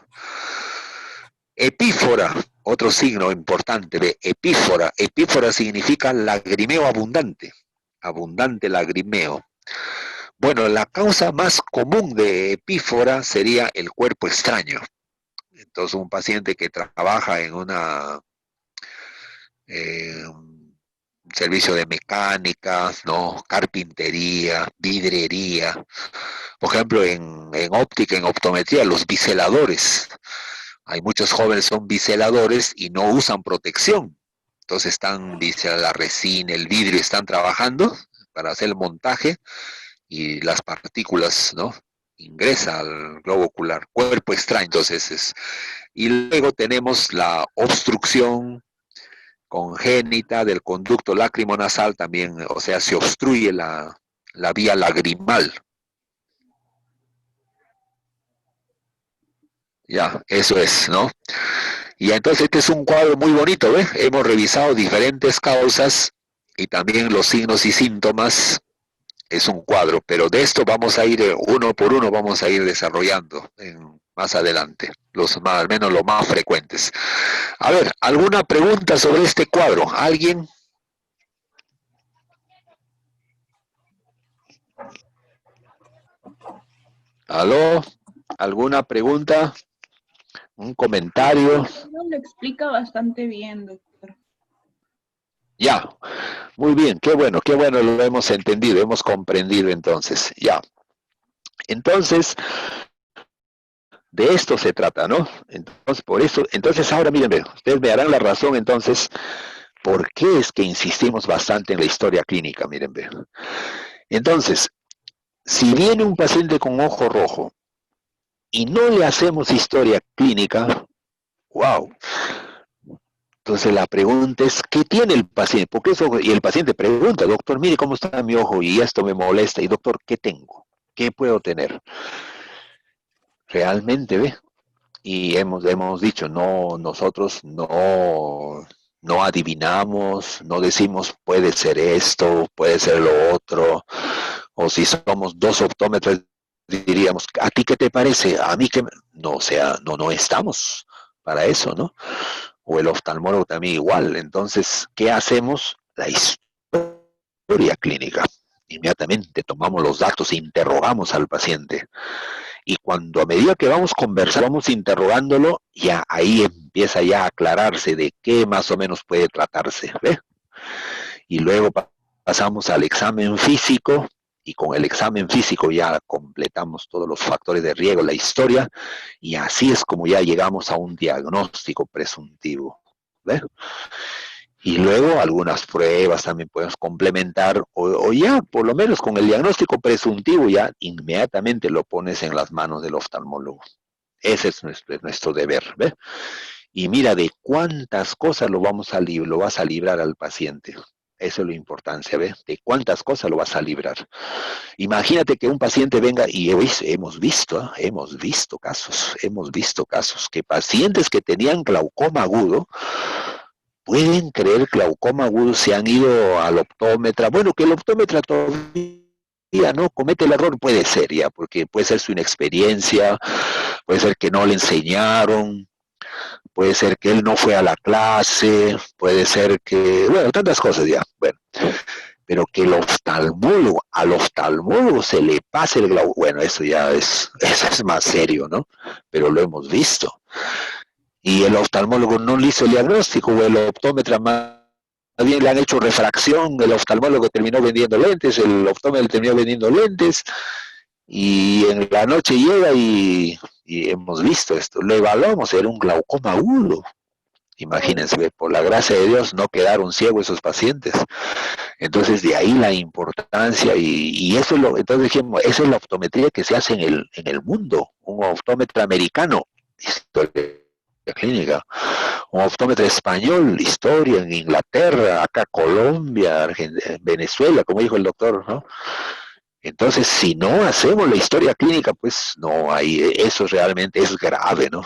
Epífora, otro signo importante de epífora. Epífora significa lagrimeo abundante. Abundante lagrimeo. Bueno, la causa más común de epífora sería el cuerpo extraño. Entonces, un paciente que trabaja en un servicio de mecánica, ¿no? Carpintería, vidrería. Por ejemplo, en óptica, en optometría, los biseladores. Hay muchos jóvenes son biseladores y no usan protección. Entonces están, dice, la resina, el vidrio, están trabajando para hacer el montaje y las partículas, ¿no? Ingresa al globo ocular, cuerpo extraño, entonces y luego tenemos la obstrucción congénita del conducto lacrimonasal también, o sea, se obstruye la vía lagrimal. Ya, eso es, ¿no? Y entonces este es un cuadro muy bonito, ¿ves? Hemos revisado diferentes causas y también los signos y síntomas. Es un cuadro, pero de esto vamos a ir uno por uno, vamos a ir desarrollando más adelante, al menos los más frecuentes. A ver, ¿alguna pregunta sobre este cuadro? ¿Alguien? ¿Aló? ¿Alguna pregunta? ¿Un comentario? Lo explica bastante bien, doctor. Ya, muy bien, qué bueno, lo hemos entendido, hemos comprendido entonces, ya. Entonces, de esto se trata, ¿no? Entonces, por eso, entonces ahora miren, ustedes me darán la razón entonces, ¿por qué es que insistimos bastante en la historia clínica? Miren, vean. Entonces, si viene un paciente con ojo rojo y no le hacemos historia clínica, wow. Entonces la pregunta es, ¿qué tiene el paciente? Porque eso, y el paciente pregunta, doctor, mire cómo está mi ojo y esto me molesta. Y doctor, ¿qué tengo? ¿Qué puedo tener? Realmente, ve. Y hemos dicho, no, nosotros no adivinamos, no decimos puede ser esto, puede ser lo otro. O si somos dos optómetros, diríamos, ¿a ti qué te parece? A mí que no, o sea, no estamos para eso, ¿no? O el oftalmólogo también igual. Entonces, ¿qué hacemos? La historia clínica. Inmediatamente tomamos los datos e interrogamos al paciente. Y cuando a medida que vamos conversando, vamos interrogándolo, ya ahí empieza ya a aclararse de qué más o menos puede tratarse, ¿ve? Y luego pasamos al examen físico, y con el examen físico ya completamos todos los factores de riesgo, la historia, y así es como ya llegamos a un diagnóstico presuntivo, ¿ve? Y luego algunas pruebas también podemos complementar, o ya por lo menos con el diagnóstico presuntivo ya inmediatamente lo pones en las manos del oftalmólogo. Ese es nuestro deber, ¿ve? Y mira de cuántas cosas lo vas a librar al paciente. Eso es la importancia, ¿ve? De cuántas cosas lo vas a librar. Imagínate que un paciente venga y hemos visto casos que pacientes que tenían glaucoma agudo, pueden creer glaucoma agudo, se han ido al optómetra. Bueno, que el optómetra todavía no comete el error, puede ser ya, porque puede ser su inexperiencia, puede ser que no le enseñaron, puede ser que él no fue a la clase, puede ser que, bueno, tantas cosas ya, bueno. Pero que al oftalmólogo se le pase el glaucoma, bueno, eso es más serio, ¿no? Pero lo hemos visto. Y el oftalmólogo no le hizo el diagnóstico, o el optómetra más bien le han hecho refracción, el oftalmólogo terminó vendiendo lentes, el optómetra terminó vendiendo lentes, y en la noche llega y hemos visto esto, lo evaluamos, era un glaucoma agudo. Imagínense, por la gracia de Dios no quedaron ciegos esos pacientes. Entonces de ahí la importancia y eso entonces dijimos, esa es la optometría que se hace en el mundo, un optómetra americano, historia clínica, un optómetra español, historia en Inglaterra, acá Colombia, Argentina, Venezuela, como dijo el doctor, ¿no? Entonces, si no hacemos la historia clínica, pues no, eso realmente es grave, ¿no?